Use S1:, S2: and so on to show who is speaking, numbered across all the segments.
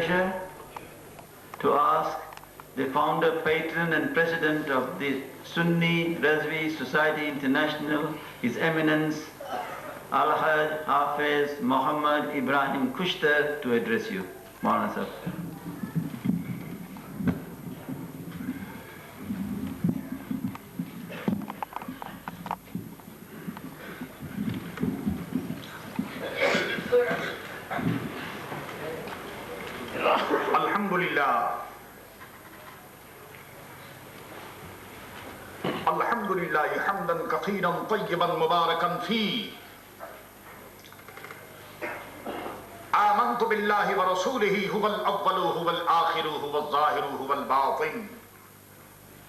S1: pleasure to ask the founder, patron and president of the Sunni Razvi Society International, His Eminence Al-Hajj Hafiz Muhammad Ibrahim Kushtar to address you. Maulana Sahib.
S2: الحمد لله حمدا كثيرا طيبا مباركا فيه. آمنت بالله ورسوله هو الأول هو الآخر هو الظاهر هو الباطن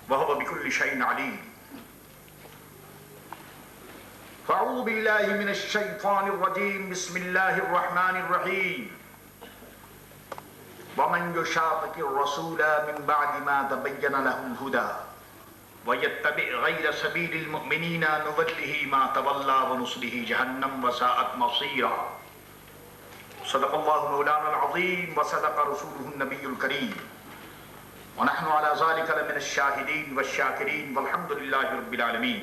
S2: وهو بكل شيء عليم. فأعوذ بالله من الشيطان الرجيم. بسم الله الرحمن الرحيم. ومن يشاقق الرسول من بعد ما تبين له الهدى وَيَتَّبِعْ غَيْرَ سَبِيلِ الْمُؤْمِنِينَ نُوَلِّهِ مَا تَوَلَّى وَنُصْلِهِ جَهَنَّمَ وَسَاءَتْ مَصِيرًا. صدق الله مولانا العظيم وصدق رسوله النبي الكريم ونحن على ذلك لمن الشاهدين والشاكرين والحمد لله رب العالمين.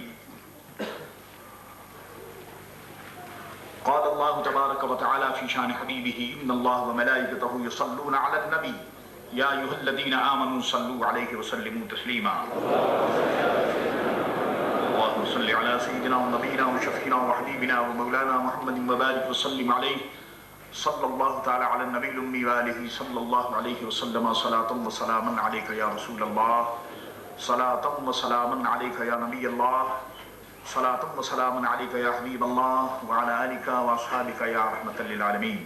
S2: قال الله تبارك وتعالى في شان حبيبه إن الله وملائكته يصلون على النبي يا أيها الذين آمنوا صلوا عليه وسلموا تسليما. اللهم صل على سيدنا ونبينا وشفينا وحبيبنا ومولانا محمد وبارك وسلم عليه صلى الله تعالى على النبي الأمي وآله صلى الله عليه وسلم. صلاة وسلاما عليك يا رسول الله، صلاة وسلاما عليك يا نبي الله، صلاة وسلاما عليك يا حبيب الله وعلى آلك وأصحابك يا رحمة للعالمين.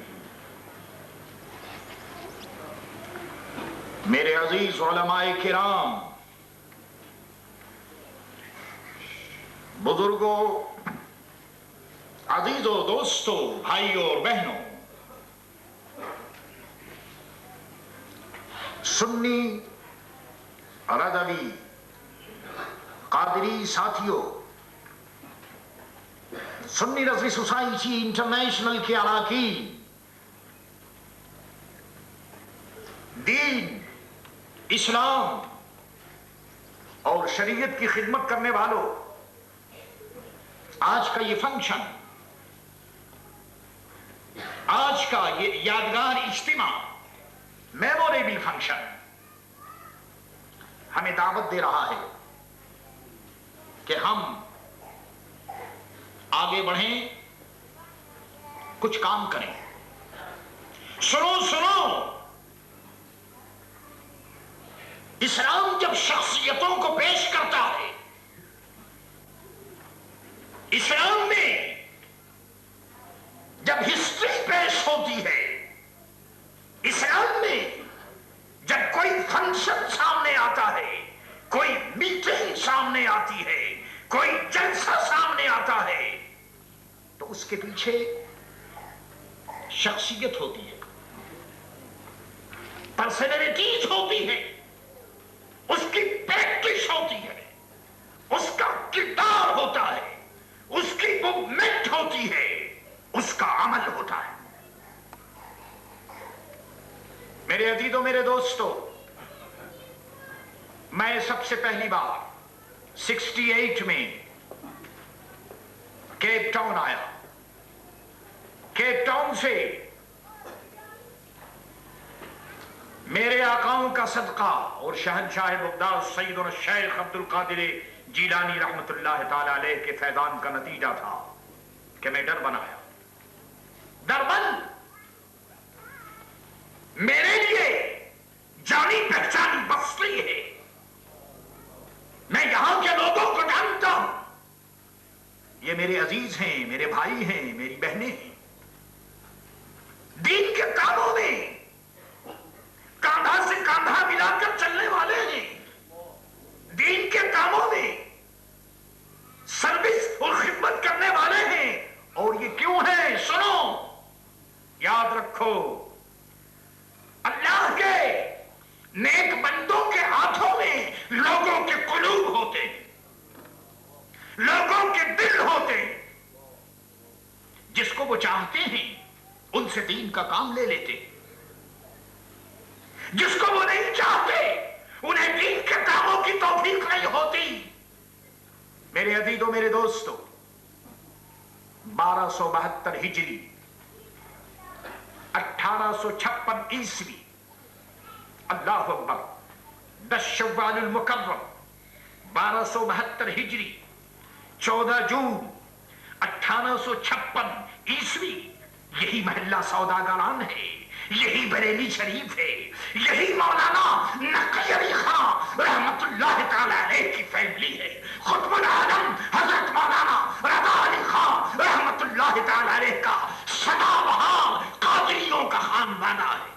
S2: میرے عزیز علماء کرام، بزرگوں، عزیزوں، دوستوں، بھائیوں اور بہنوں، سنی، رضوی، قادری ساتھیوں، سنی رضوی سوسائٹی انٹرنیشنل کے اراکین، دین، اسلام اور شریعت کی خدمت کرنے والوں، آج کا یہ فنکشن، آج کا یہ یادگار اجتماع، میموریبل فنکشن ہمیں دعوت دے رہا ہے کہ ہم آگے بڑھیں، کچھ کام کریں. سنو، اسلام جب شخصیتوں کو پیش کرتا ہے، اسلام میں جب ہسٹری پیش ہوتی ہے، اسلام میں جب کوئی فنکشن سامنے آتا ہے، کوئی میٹنگ سامنے آتی ہے، کوئی جلسہ سامنے آتا ہے، تو اس کے پیچھے شخصیت ہوتی ہے، پرسنالٹیز ہوتی ہے، اس کی پریکٹس ہوتی ہے، اس کا کردار ہوتا ہے، اس کی موومنٹ ہوتی ہے، اس کا عمل ہوتا ہے. میرے عزیزوں، میرے دوستوں، میں سب سے پہلی بار 68 میں کیپ ٹاؤن آیا. کیپ ٹاؤن سے میرے آقاؤں کا صدقہ اور شہنشاہ بغداد سیدنا الشیخ عبد القادر جیلانی رحمت اللہ تعالی علیہ کے فیضان کا نتیجہ تھا کہ میں ڈربن آیا. ڈربن میرے لیے جانی پہچانی بستی ہے. میں یہاں کے لوگوں کو جانتا ہوں. یہ میرے عزیز ہیں، میرے بھائی ہیں، میری بہنیں ہیں. دین کے کاموں میں کاندھا سے کاندھا ملا کر چلنے والے ہیں. دین کے کاموں میں سروس اور خدمت کرنے والے ہیں. اور یہ کیوں ہے؟ سنو، یاد رکھو، اللہ کے نیک بندوں کے ہاتھوں میں لوگوں کے قلوب ہوتے ہیں، لوگوں کے دل ہوتے ہیں. جس کو وہ چاہتے ہیں ان سے دین کا کام لے لیتے ہیں. جس کو وہ نہیں چاہتے انہیں دین کے کاموں کی توفیق نہیں ہوتی. میرے عزیزوں، میرے دوستوں، 1272 ہجری 1856 عیسوی، اللہ اکبر، 10 شوال المکرم 1272 ہجری 14 جون 1856 عیسوی، یہی محلہ سوداگران ہے، یہی بریلی شریف ہے، یہی مولانا نقی علی خان رحمت اللہ تعالی علیہ کی فیملی ہے. قطب العالم حضرت مولانا رضا علی خان رحمت اللہ تعالی علیہ کا سدا بہار قادریوں کا خاندان ہے.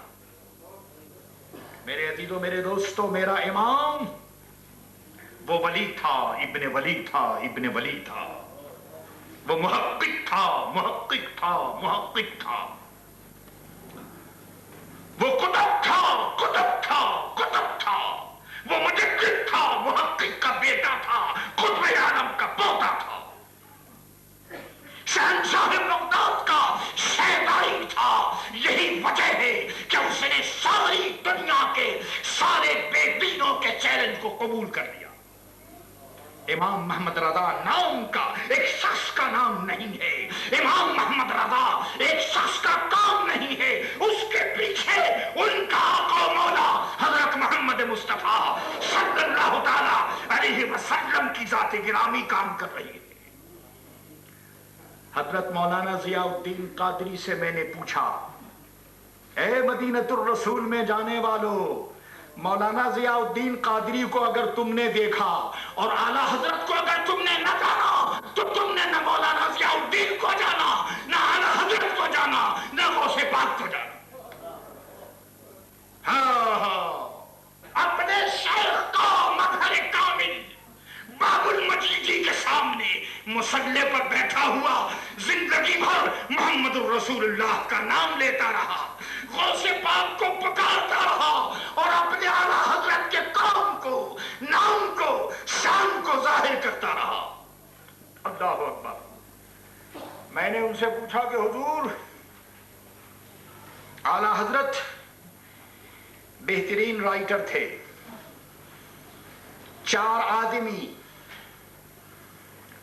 S2: میرے عزیزوں، میرے دوستوں، میرا امام وہ ولی تھا، ابن ولی تھا، ابن ولی تھا. وہ محقق تھا، محقق تھا، محقق تھا. وہ قطب تھا، قطب تھا، قطب تھا. وہ مجدد تھا، محقق کا بیٹا تھا، قطب عالم کا پوتا تھا. شہنشاہ بغداد کا شہدائی تھا. یہی وجہ ہے کہ اس نے ساری دنیا کے سارے بے دینوں کے چیلنج کو قبول کر لیا. امام محمد رضا نام کا ایک شخص کا نام نہیں ہے. امام محمد رضا ایک شخص کا کام نہیں ہے. اس کے پیچھے ان کا آقا و مولا حضرت محمد مصطفیٰ صلی اللہ تعالی علیہ وسلم کی ذات گرامی کام کر رہی ہے. حضرت مولانا ضیاء الدین قادری سے میں نے پوچھا، اے مدینۃ الرسول میں جانے والو، مولانا ضیاء الدین قادری کو اگر تم نے دیکھا اور اعلیٰ حضرت کو اگر تم نے نہ جانا تو تم نے نہ مولانا ضیاء الدین کو جانا، نہ اعلیٰ حضرت کو جانا، نہ غوث پاک کو جانا. ہاں، اپنے شیخ کا مظہر کامل باب المجیدی کے سامنے مصلی پر بیٹھا ہوا زندگی بھر محمد الرسول اللہ کا نام لیتا رہا، غوث پاک کو پکارتا رہا اور اپنے اعلیٰ حضرت کے کام کو، نام کو، شان کو ظاہر کرتا رہا. اللہ اکبر. میں نے ان سے پوچھا کہ حضور، اعلیٰ حضرت بہترین رائٹر تھے، 4 آدمی،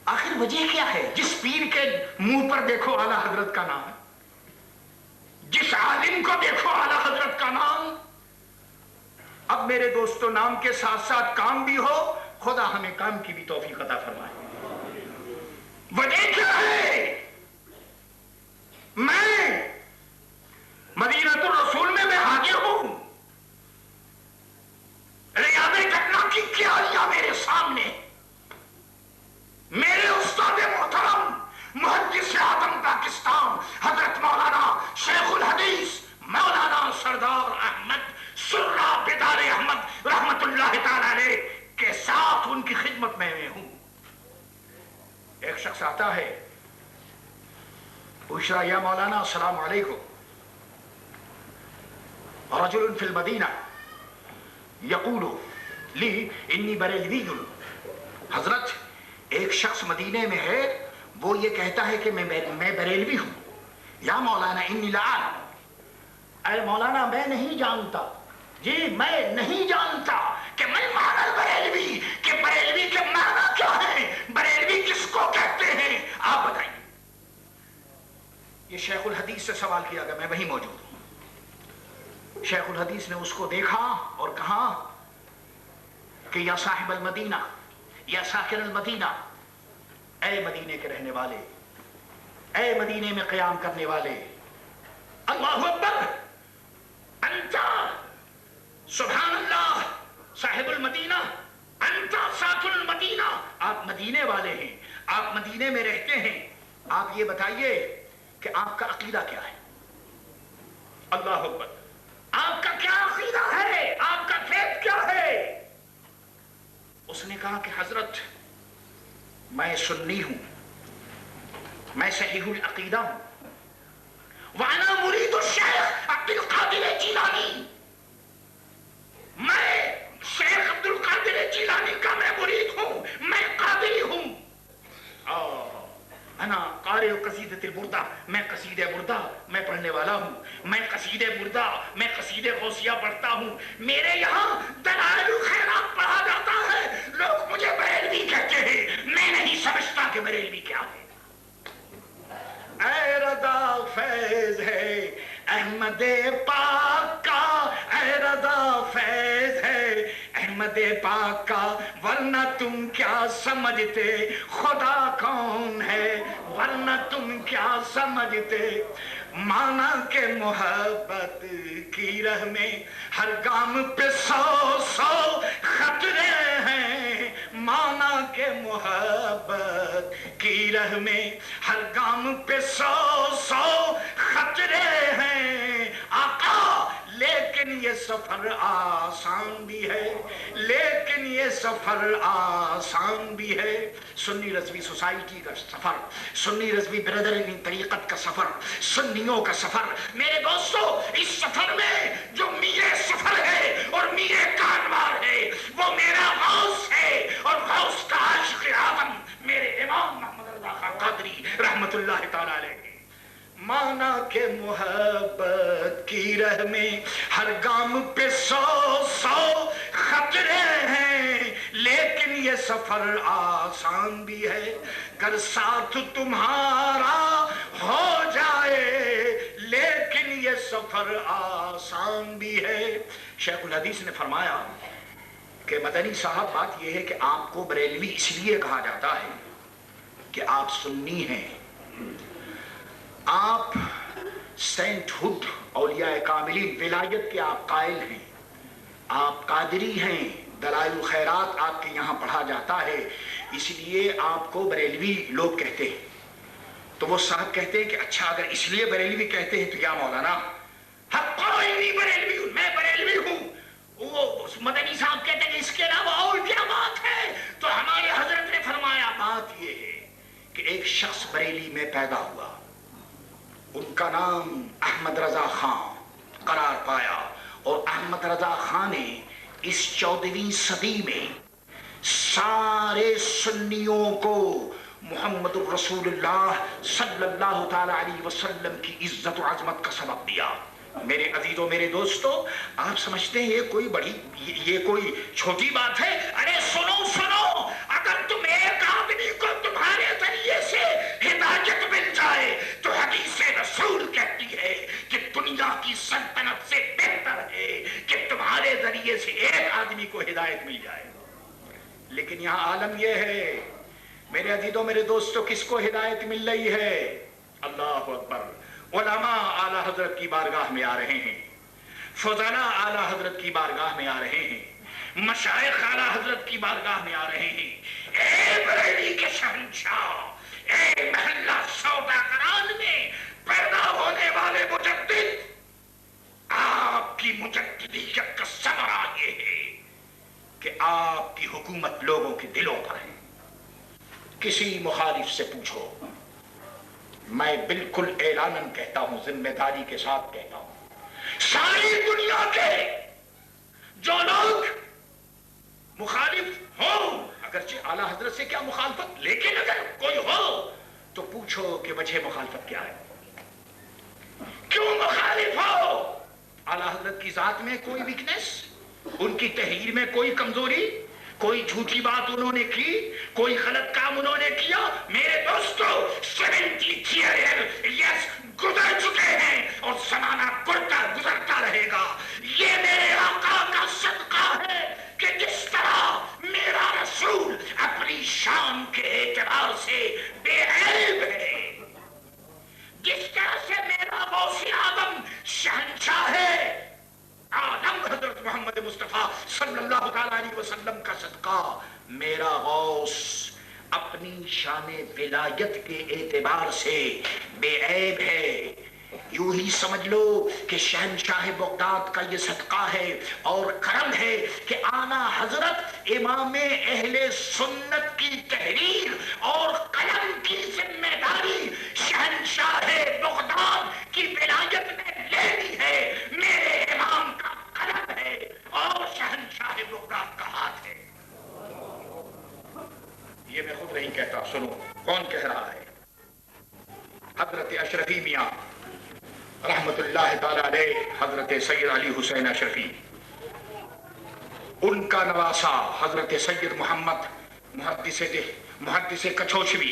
S2: آخر وجہ کیا ہے؟ جس پیر کے منہ پر دیکھو اعلیٰ حضرت کا نام، جس عالم کو دیکھو اعلیٰ حضرت کا نام. اب میرے دوستو، نام کے ساتھ ساتھ کام بھی ہو. خدا ہمیں کام کی بھی توفیق عطا فرمائے. وجہ کیا ہے؟ میں مدینۃ الرسول میں حاضر ہوں. ریاض گھٹنا کی کیاریاں میرے سامنے. میرے استاد محترم محدث اعظم پاکستان حضرت مولانا شیخ الحدیث مولانا سردار احمد سرہ بیدار احمد رحمت اللہ تعالی علیہ کے ساتھ ان کی خدمت میں ہوں. ایک شخص آتا ہے، پوچھ رہا، یا مولانا السلام علیکم، رجل فی المدینہ یقول لی انی بریلوی. حضرت، ایک شخص مدینے میں ہے، وہ یہ کہتا ہے کہ میں بریلوی ہوں. یا مولانا انی لا اعلم. اے مولانا، میں نہیں جانتا. جی، میں نہیں جانتا کہ میں معنی بریلوی، کہ بریلوی کے معنی کیا ہے، بریلوی کس کو کہتے ہیں، آپ بتائیے. یہ شیخ الحدیث سے سوال کیا گیا، میں وہیں موجود ہوں. شیخ الحدیث نے اس کو دیکھا اور کہا کہ یا صاحب المدینہ، یا ساکن المدینہ، اے مدینے کے رہنے والے، اے مدینے میں قیام کرنے والے، اللہ اکبر، انتا سبحان اللہ صاحب المدینہ، انتا ساکن المدینہ. آپ مدینے والے ہیں، آپ مدینے میں رہتے ہیں. آپ یہ بتائیے کہ آپ کا عقیدہ کیا ہے. اللہ اکبر. آپ کا کیا عقیدہ ہے، آپ کا فیض کیا ہے؟ اس نے کہا کہ حضرت، میں سنی ہوں، میں صحیح العقیدہ ہوں، وانا مرید الشیخ عبد القادر جیلانی. میں شیخ عبد القادر جیلانی کا میں مرید ہوں، میں قادری ہوں. انا قارئ قصیدۃ البردہ، میں قصیدہ بردہ میں پڑھنے والا ہوں. میں قصیدہ بردہ، میں قصیدہ رشید غوثیہ پڑھتا ہوں، میرے یہاں دلائل الخیرات پڑھا جاتا ہے، لوگ مجھے بریلوی کہتے ہیں، میں نہیں سمجھتا کہ بریلوی کیا ہے۔ اے رضا فیض ہے احمد پاک کا، اے رضا فیض ہے احمد پاک کا، ورنہ تم کیا سمجھتے خدا کون ہے، ورنہ تم کیا سمجھتے، مانا کہ محبت کی راہ میں ہر گام پہ 100 خطرے ہیں، مانا کہ محبت کی راہ میں ہر گام پہ 100 خطرے ہیں آقا، لیکن یہ سفر آسان بھی ہے، لیکن یہ سفر آسان بھی ہے۔ سنی رضوی سوسائٹی کا سفر، سنی رضوی برادری طریقت کا سفر، سنیوں کا سفر، میرے دوستو اس سفر میں جو میرے سفر ہے اور میرے کاروبار ہے وہ میرا غوث ہے، اور غوث کا عاشق اعظم میرے امام محمد رضا خان قادری رحمت اللہ تعالی علیہ۔ مانا کہ محبت کی راہ میں ہر گام پہ 100 خطرے ہیں، لیکن یہ سفر آسان بھی ہے، گر ساتھ تمہارا ہو جائے، لیکن یہ سفر آسان بھی ہے۔ شیخ الحدیث نے فرمایا کہ مدنی صاحب بات یہ ہے کہ آپ کو بریلوی اس لیے کہا جاتا ہے کہ آپ سنی ہیں، آپ سینٹ ہوڈ اولیاء کاملین ولایت کے آپ قائل ہیں، آپ قادری ہیں، دلائل الخیرات آپ کے یہاں پڑھا جاتا ہے، اس لیے آپ کو بریلوی لوگ کہتے ہیں۔ تو وہ صاحب کہتے ہیں کہ اچھا اگر اس لیے بریلوی کہتے ہیں تو یا مولانا ہم کوئی نہیں بریلوی ہوں، میں بریلوی ہوں۔ وہ مدنی صاحب کہتے ہیں کہ اس کے علاوہ اور کیا بات ہے؟ تو ہمارے حضرت نے فرمایا بات یہ ہے کہ ایک شخص بریلی میں پیدا ہوا، ان کا نام احمد رضا خان قرار پایا، اور احمد رضا خان نے اس 14ویں صدی میں سارے سنیوں کو محمد الرسول اللہ صلی اللہ تعالی علیہ وسلم کی عزت و عظمت کا سبب دیا۔ میرے عزیزوں، میرے دوستو، آپ سمجھتے ہیں یہ کوئی چھوٹی بات ہے؟ ارے سنو سنو، اگر تم ایک آدمی کو تمہارے ذریعے سے ہدایت مل جائے تو حدیث رسول کہتی ہے کہ دنیا کی سلطنت سے بہتر ہے کہ تمہارے ذریعے سے ایک آدمی کو ہدایت مل جائے۔ لیکن یہاں عالم یہ ہے میرے عزیزوں، میرے دوستو، کس کو ہدایت مل رہی ہے؟ اللہ اکبر! علماء اعلی حضرت کی بارگاہ میں آ رہے ہیں، فضلاء اعلی حضرت کی بارگاہ میں آ رہے ہیں، مشائخ اعلی حضرت کی بارگاہ میں آ رہے ہیں۔ اے بریلی کے شہنشاہ، اے محلہ سوداگران میں پیدا ہونے والے مجدد، آپ کی مجددیت کا ثمرہ یہ ہے کہ آپ کی حکومت لوگوں کے دلوں پر ہے۔ کسی مخالف سے پوچھو، میں بالکل اعلاناً کہتا ہوں، ذمہ داری کے ساتھ کہتا ہوں، ساری دنیا کے جو لوگ مخالف ہوں، اگرچہ اعلیٰ حضرت سے کیا مخالفت، لیکن اگر کوئی ہو تو پوچھو کہ وجہ مخالفت کیا ہے، کیوں مخالف ہو؟ اعلیٰ حضرت کی ذات میں کوئی ویکنس، ان کی تحریر میں کوئی کمزوری، کوئی جھوٹی بات انہوں نے کی، کوئی غلط کام انہوں نے کیا؟ میرے دوستو، 73 ایئرز گزر چکے ہیں اور زمانہ گزرتا رہے گا۔ یہ میرے آقا کا صدقہ ہے کہ جس طرح میرا رسول اپنی شان کے اعتبار سے بے عیب ہے، جس طرح سے میرا غوث اعظم شہنشاہ ہے عالم حضرت محمد مصطفیٰ صلی اللہ تعالی علیہ وسلم کا صدقہ، میرا غوث اپنی شان ولایت کے اعتبار سے بے عیب ہے۔ یوں ہی سمجھ لو کہ شہنشاہ بغداد کا یہ صدقہ ہے اور کرم ہے کہ اعلیٰ حضرت امام اہل سنت کی تحریر اور قلم کی ذمہ داری شہنشاہ بغداد کی ولایت میں لے لی ہے۔ میرے امام کا قلم ہے اور شہنشاہ بغداد کا ہاتھ ہے۔ یہ میں خود نہیں کہتا، سنو کون کہہ رہا ہے؟ حضرت اشرفی میاں رحمت اللہ تعالی علیہ حضرت سید علی حسین اشرفی، ان کا نواسا حضرت سید محمد محدث کچھوچوی،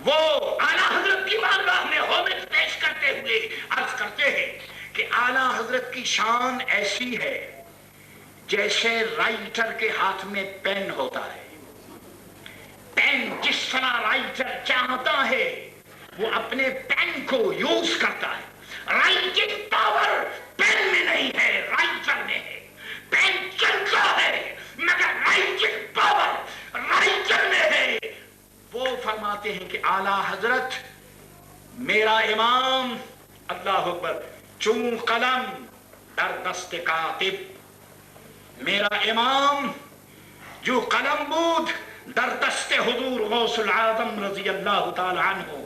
S2: وہ اعلیٰ حضرت کی بارگاہ میں ہومج پیش کرتے ہوئے عرض کرتے ہیں کہ اعلیٰ حضرت کی شان ایسی ہے جیسے رائٹر کے ہاتھ میں پین ہوتا ہے. پین جس طرح رائٹر چاہتا ہے وہ اپنے پین کو یوز کرتا ہے. رائٹنگ پاور پین میں نہیں ہے، رائٹر میں ہے. پین چلتا ہے مگر رائٹنگ پاور رائٹر میں ہے. وہ فرماتے ہیں کہ اعلیٰ حضرت میرا امام، اللہ اکبر، چون قلم در دست کاتب، میرا امام جو قلم بود در دست حضور غوث العظم رضی اللہ تعالی عنہ.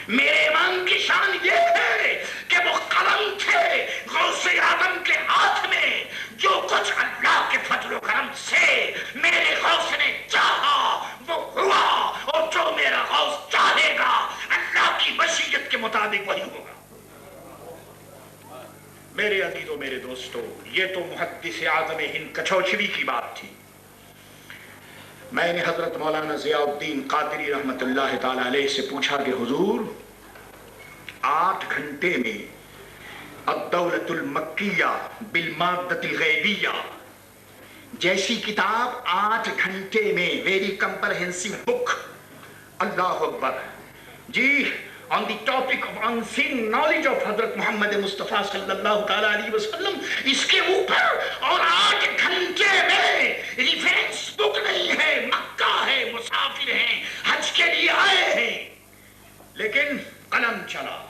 S2: میرے امام کی شان یہ ہے کہ وہ قلم تھے غوث اعظم کے ہاتھ میں. جو کچھ اللہ کے فضل و کرم سے میرے غوث نے چاہا وہ ہوا، اور جو میرا غوث چاہے گا اللہ کی مشیت کے مطابق وہی ہوگا. میرے عزیزوں، میرے دوستو، یہ تو محدث اعظم ہند کچھوچوی کی بات تھی. میں نے حضرت مولانا ضیاء الدین قادری رحمت اللہ تعالی علیہ سے پوچھا کہ حضور 8 گھنٹے میں الدولۃ المکیہ بالمادۃ الغیبیہ جیسی کتاب 8 گھنٹے میں، ویری کمپرہنسو بک، اللہ اکبر جی، on the topic of unseen knowledge of حضرت محمد مصطفیٰ صلی اللہ تعالیٰ علیہ وسلم، اس کے اوپر اور 8 گھنٹے میں ریفرنس بک نہیں ہے. مکہ ہے، مسافر ہیں، حج کے لیے آئے ہیں، لیکن قلم چلا.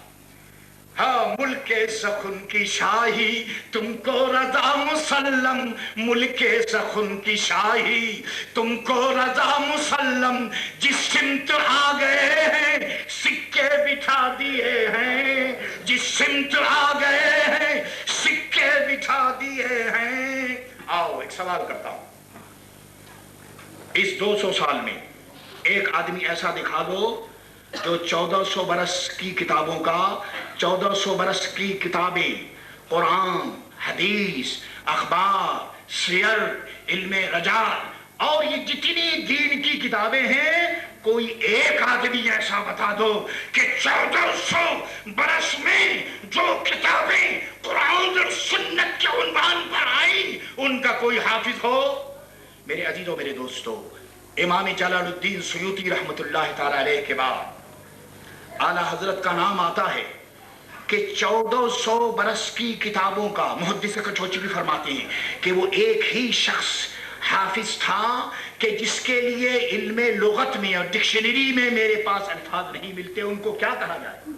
S2: ہاں، ملک سخن کی شاہی تم کو رضا مسلم، ملک سخن کی شاہی تم کو رضا مسلم. جس سمت آ گئے ہیں سکے بٹھا دیے ہیں، جس سمت آ گئے ہیں سکے بٹھا دیے ہیں. آؤ ایک سوال کرتا ہوں، اس 200 سال میں ایک آدمی ایسا دکھا دو جو 1400 برس کی کتابوں کا، 1400 برس کی کتابیں، قرآن، حدیث، اخبار، سیر، علم رجال اور یہ جتنی دین کی کتابیں ہیں، کوئی ایک آدمی ایسا بتا دو کہ 1400 برس میں جو کتابیں قرآن اور سنت کے عنوان پر آئیں ان کا کوئی حافظ ہو. میرے عزیزوں، میرے دوستو، امام جلال الدین سیوطی رحمت اللہ تعالی علیہ کے بعد اعلیٰ حضرت کا نام آتا ہے کہ 1400 برس کی کتابوں کا محدث کچھوچوی فرماتے ہیں کہ وہ ایک ہی شخص حافظ تھا کہ جس کے لیے علم لغت میں اور ڈکشنری میں میرے پاس الفاظ نہیں ملتے، ان کو کیا کہا جائے.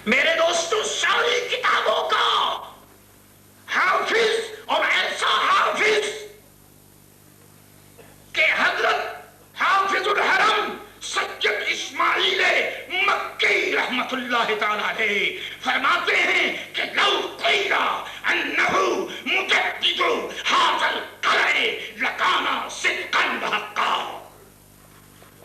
S2: میرے دوستو، ساری کتابوں کا حافظ، اور ایسا حافظ کہ حضرت حافظ الحرم سید اسماعیل مکی رحمت اللہ تعالی علیہ فرماتے ہیں کہ لو قیل انہ مجدد ھذا القرن لکان صدقا وحقا.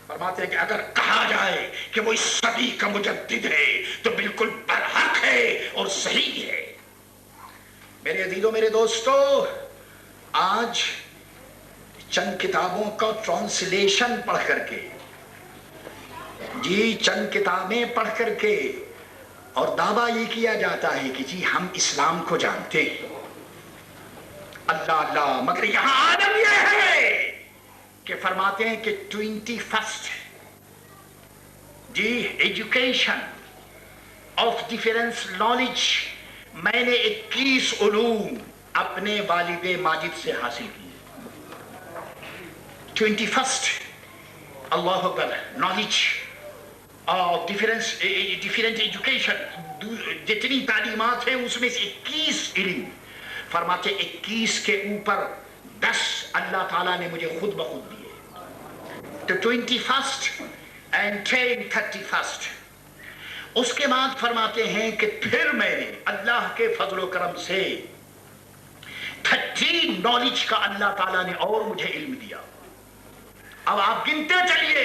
S2: فرماتے ہیں کہ اگر کہا جائے کہ وہ اس صدی کا مجدد ہے تو بالکل برحق ہے اور صحیح ہے. میرے عزیزوں، میرے دوستو، آج چند کتابوں کا ٹرانسلیشن پڑھ کر کے، جی چند کتابیں پڑھ کر کے، اور دعویٰ یہ کیا جاتا ہے کہ جی ہم اسلام کو جانتے ہیں. اللہ اللہ، مگر یہاں عالم یہ ہے کہ فرماتے ہیں کہ 21st جی ایجوکیشن آف ڈیفرنس نالج، میں نے 21 علوم اپنے والد ماجد سے حاصل کیے. 21st اللہ اکبر نالج اور ڈیفرنٹ ایجوکیشن، جتنی تعلیمات ہیں اس میں سے 21 علم. فرماتے 21 کے اوپر 10 اللہ تعالیٰ نے مجھے خود بخود دیے. تو 21st and 31st. اس کے بعد فرماتے ہیں کہ پھر میں نے اللہ کے فضل و کرم سے 13 نالج کا اللہ تعالیٰ نے اور مجھے علم دیا. اب آپ گنتے چلیے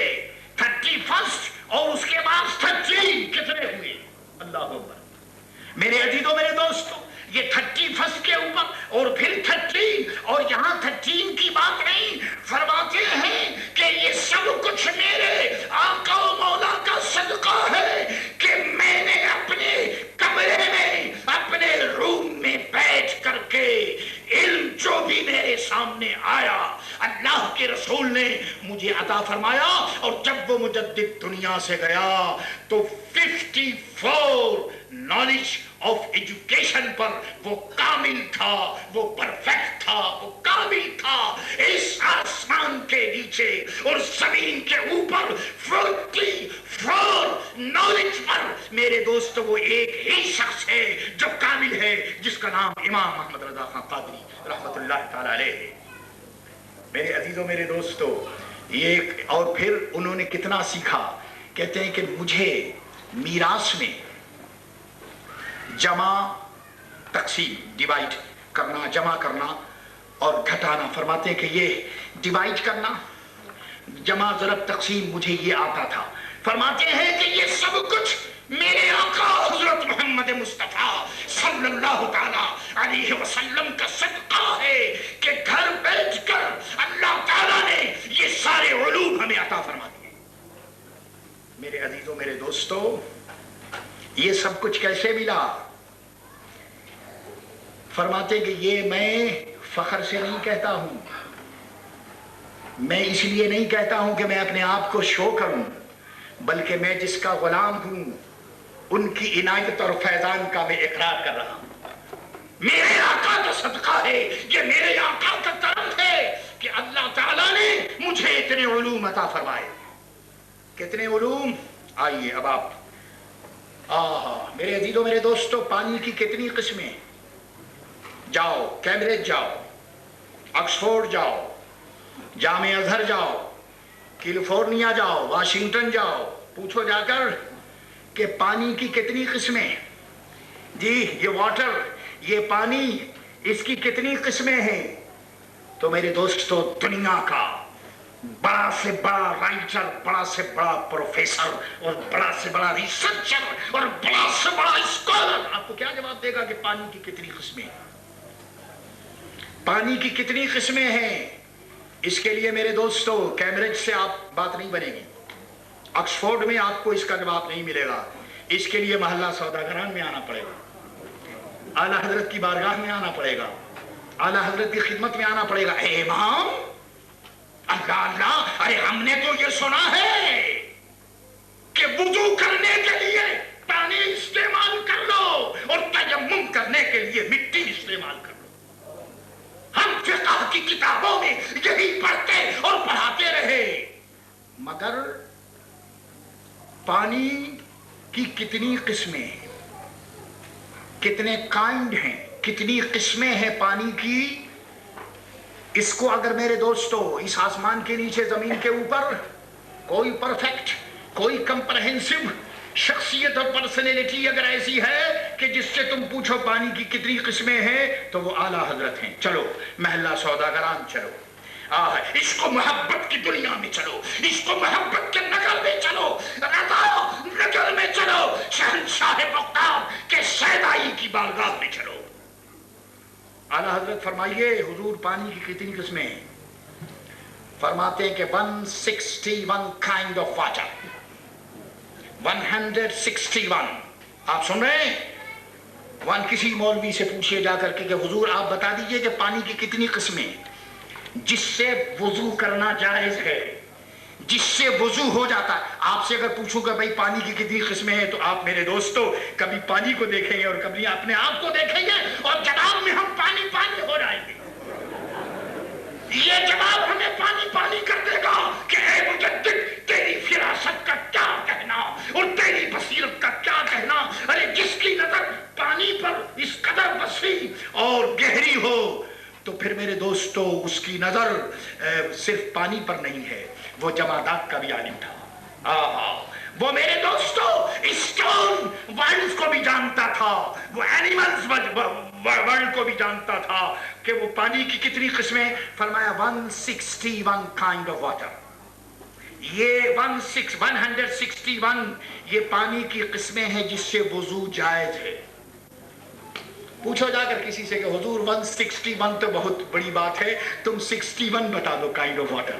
S2: 31 اور اس کے بعد 13 کتنے ہوئے؟ اللہ اکبر. میرے عزیزوں میرے دوستوں یہ 31 کے اوپر اور پھر 13 اور یہاں 13 کی بات نہیں. فرماتے ہیں کہ یہ سب کچھ میرے آقا و مولا کا صدقہ ہے کہ میں نے اپنے کمرے میں اپنے روم میں بیٹھ کر کے علم جو بھی میرے سامنے آیا اللہ کے رسول نے مجھے عطا فرمایا. اور جب وہ مجدد دنیا سے گیا تو 54 نالج آف ایجوکیشن پر وہ کامل تھا, وہ پرفیکٹ تھا, وہ کامل تھا. اس آسمان کے نیچے اور زمین کے اوپر 44 نالج پر میرے دوست وہ ایک ہی شخص ہے جو کامل ہے, جس کا نام امام محمد رضا خان قادری رحمت اللہ تعالی علیہ ہے. میرے عزیزوں میرے دوستو یہ اور پھر انہوں نے کتنا سیکھا. کہتے ہیں کہ مجھے میراث میں جمع تقسیم ڈیوائڈ کرنا, جمع کرنا اور گھٹانا, فرماتے ہیں کہ یہ ڈیوائڈ کرنا جمع ضرب تقسیم مجھے یہ آتا تھا. فرماتے ہیں کہ یہ سب کچھ میرے آقا حضرت محمد مصطفیٰ صلی اللہ تعالی علیہ وسلم کا صدقہ ہے کہ گھر بیٹھ کر اللہ تعالیٰ نے یہ سارے علوم ہمیں عطا فرما دیے. میرے عزیزوں میرے دوستو یہ سب کچھ کیسے ملا؟ فرماتے کہ یہ میں فخر سے نہیں کہتا ہوں, میں اس لیے نہیں کہتا ہوں کہ میں اپنے آپ کو شو کروں, بلکہ میں جس کا غلام ہوں ان کی عنایت اور فیضان کا میں اقرار کر رہا ہوں. میرے آقا کا صدقہ ہے, یہ میرے آقا کا کرم ہے کہ اللہ تعالیٰ نے مجھے اتنے علوم عطا فرمائے. کتنے علوم؟ آئیے اب آپ میرے عزیزوں میرے دوستو پانی کی کتنی قسمیں؟ جاؤ کیمبرج جاؤ, آکسفورڈ جاؤ, جامع ازہر جاؤ, کیلیفورنیا جاؤ, واشنگٹن جاؤ, پوچھو جا کر کہ پانی کی کتنی قسمیں. جی یہ واٹر, یہ پانی, اس کی کتنی قسمیں ہیں؟ تو میرے دوستو دنیا کا بڑا سے بڑا رائٹر, بڑا سے بڑا پروفیسر اور بڑا سے بڑا ریسرچر اور بڑا سے بڑا اسکالر آپ کو کیا جواب دے گا کہ پانی کی کتنی قسمیں, پانی کی کتنی قسمیں ہیں؟ اس کے لیے میرے دوستو کیمبرج سے آپ بات نہیں بنے گی, آکسفورڈ میں آپ کو اس کا جواب نہیں ملے گا. اس کے لیے محلہ سوداگران میں آنا پڑے گا, اعلیٰ حضرت کی بارگاہ میں آنا پڑے گا, اعلیٰ حضرت کی خدمت میں آنا پڑے گا. اے امام اللہ اللہ, ارے ہم نے تو یہ سنا ہے کہ وضو کرنے کے لیے پانی استعمال کر لو اور تیمم کرنے کے لیے مٹی استعمال کر لو. ہم فقہ کی کتابوں میں یہی پڑھتے اور پڑھاتے رہے, مگر پانی کی کتنی قسمیں ہیں, کتنے کائنڈ ہیں, کتنی قسمیں ہیں پانی کی. اس کو اگر میرے دوستو اس آسمان کے نیچے زمین کے اوپر کوئی پرفیکٹ, کوئی کمپرہنسو شخصیت اور پرسنالٹی اگر ایسی ہے کہ جس سے تم پوچھو پانی کی کتنی قسمیں ہیں تو وہ اعلیٰ حضرت ہیں. چلو محلہ سوداگران چلو, اس کو محبت کی دنیا میں چلو, اس کو محبت کے نگر میں چلو, رضا نگر میں چلو, شہنشاہ بغداد کے شیدائی کی بارگاہ میں چلو. اعلیٰ حضرت فرمائیے حضور پانی کی کتنی قسمیں ہیں؟ فرماتے ہیں کہ 161 kind of water, 161. آپ سن رہے ہیں؟ کسی مولوی سے پوچھئے جا کر کے کہ حضور آپ بتا دیجئے کہ پانی کی کتنی قسمیں جس سے وضو کرنا جائز ہے, جس سے وضو ہو جاتا ہے. آپ سے اگر پوچھوں کہ بھئی پانی کی کتنی قسمیں ہیں تو آپ میرے دوستو کبھی پانی کو دیکھیں گے اور کبھی اپنے آپ کو دیکھیں گے اور جواب میں ہم پانی پانی ہو جائیں گے. یہ جواب ہمیں پانی پانی کر دے گا کہ اے مجدد تیری فراست کا کیا کہنا اور تیری بصیرت کا کیا کہنا. ارے جس کی نظر پانی پر اس قدر وسیع اور گہری ہو تو پھر میرے دوستو اس کی نظر صرف پانی پر نہیں ہے, وہ جمادات کا بھی عالم تھا. وہ میرے دوستو اسٹون ورلڈ کو بھی جانتا تھا, وہ اینیملز ورلڈ کو بھی جانتا تھا کہ وہ پانی کی کتنی قسمیں. فرمایا 161 kind of water. یہ 161 یہ پانی کی قسمیں ہیں جس سے وضو جائز ہے. پوچھو جا کر کسی سے کہ حضور 161 تو بہت بڑی بات ہے, تم 61 بتا دو کائنڈ آف واٹر.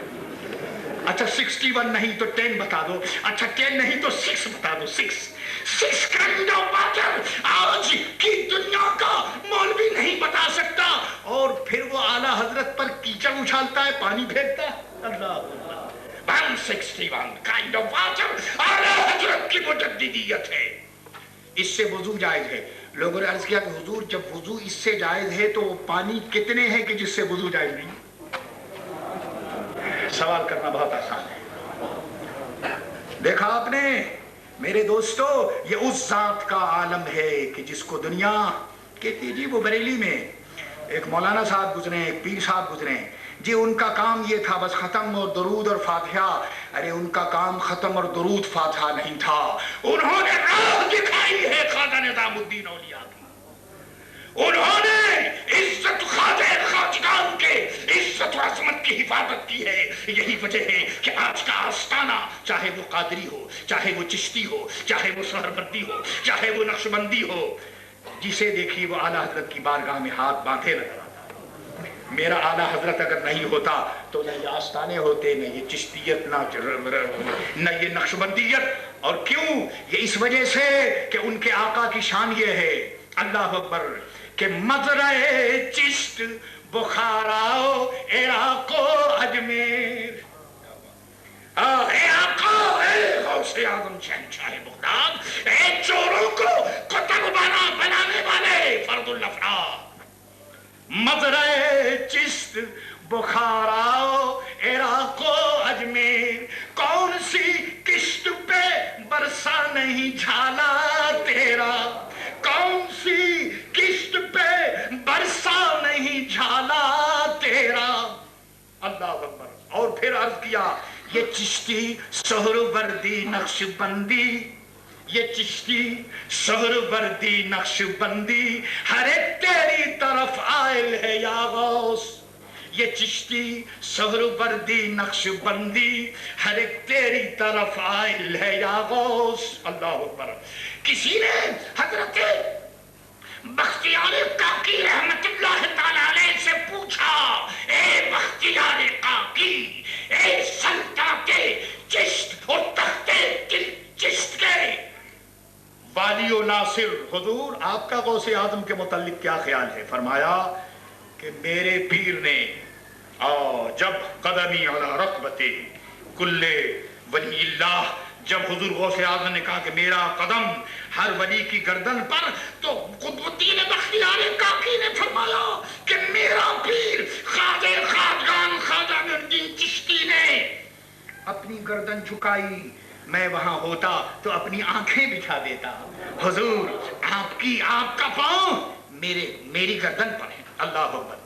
S2: اچھا 61 نہیں تو 10 بتا دو. اچھا 10 نہیں تو 6 بتا دو. 6 کائنڈ آف واٹر آج کی دنیا کا مولوی نہیں بتا سکتا, اور پھر وہ اعلیٰ حضرت پر کیچڑ اچھالتا ہے, پانی پھینکتا ہے. اللہ 161 کائنڈ آف واٹر اعلیٰ حضرت کی مجددیت ہے, اس سے وضو جائز ہے. لوگوں نے عرض کیا کہ حضور جب وضو اس سے جائز ہے تو پانی کتنے ہیں کہ جس سے وضو جائز نہیں؟ سوال کرنا بہت آسان ہے. دیکھا آپ نے میرے دوستو, یہ اس ذات کا عالم ہے کہ جس کو دنیا کہتی ہے. جی وہ بریلی میں ایک مولانا صاحب گزرے, ایک پیر صاحب گزرے, جی ان کا کام یہ تھا بس ختم اور درود اور فاتحہ. ارے ان کا کام ختم اور درود فاتحہ نہیں تھا, انہوں نے راہ دکھائی ہے خواجہ نظام الدین اولیاء کی. انہوں نے عزت خواجہ خواجگان کے عزت و عظمت کی حفاظت کی ہے. یہی وجہ ہے کہ آج کا آستانہ, چاہے وہ قادری ہو, چاہے وہ چشتی ہو, چاہے وہ سہروردی ہو, چاہے وہ نقشبندی ہو, جسے دیکھیے وہ اعلیٰ حضرت کی بارگاہ میں ہاتھ باندھے نظر آتا. میرا اعلیٰ حضرت اگر نہیں ہوتا تو نہ یہ آستانے ہوتے, نہ یہ چشتیت, نہ یہ نقشبندیت. اور کیوں؟ یہ اس وجہ سے کہ ان کے آقا کی شان یہ ہے, اللہ اکبر, کہ مزرعے چشت بخارا عراق و اجمیر. اے آقا, اے غوث اعظم شہنشاہ بغداد, اے چوروں کو قطب بنانے والے فرد الافراد, مزرعے چشت بخارا عراق و اجمیر, کون سی کشت پہ برسا نہیں جھالا تیرا, کون سی کشت پہ برسا نہیں جھالا تیرا. اللہ اکبر. اور پھر عرض کیا یہ چشتی سہروردی نقش بندی, یہ چشتی سہروردی نقش بندی ہر ایک تیری طرف آئل ہے یا غوث. یہ چشتی سہروردی نقش بندی ہر ایک تیری طرف آئل ہے یا غوث. اللہ اکبر. کسی نے حضرت بختیار کاکی رحمت اللہ تعالی علیہ سے پوچھا, اے بختیار کاکی, اے سلطنت چشت اور تخت چشت کے والی و ناصر, حضور آپ کا غوث اعظم کے متعلق کیا خیال ہے؟ فرمایا کہ میرے پیر نے جب قدمی علی رکبتے کل ولی اللہ, جب حضور غوث اعظم نے کہا کہ میرا قدم ہر ولی کی گردن پر, تو قطبالدین بختیار کاکی نے فرمایا کہ میرا پیر خواجہ خواجگان خواجہ نعمالدین چشتی نے اپنی گردن جھکائی, میں وہاں ہوتا تو اپنی آنکھیں بچھا دیتا. حضور آپ کا پاؤں میری گردن پر ہے. اللہ اکبر.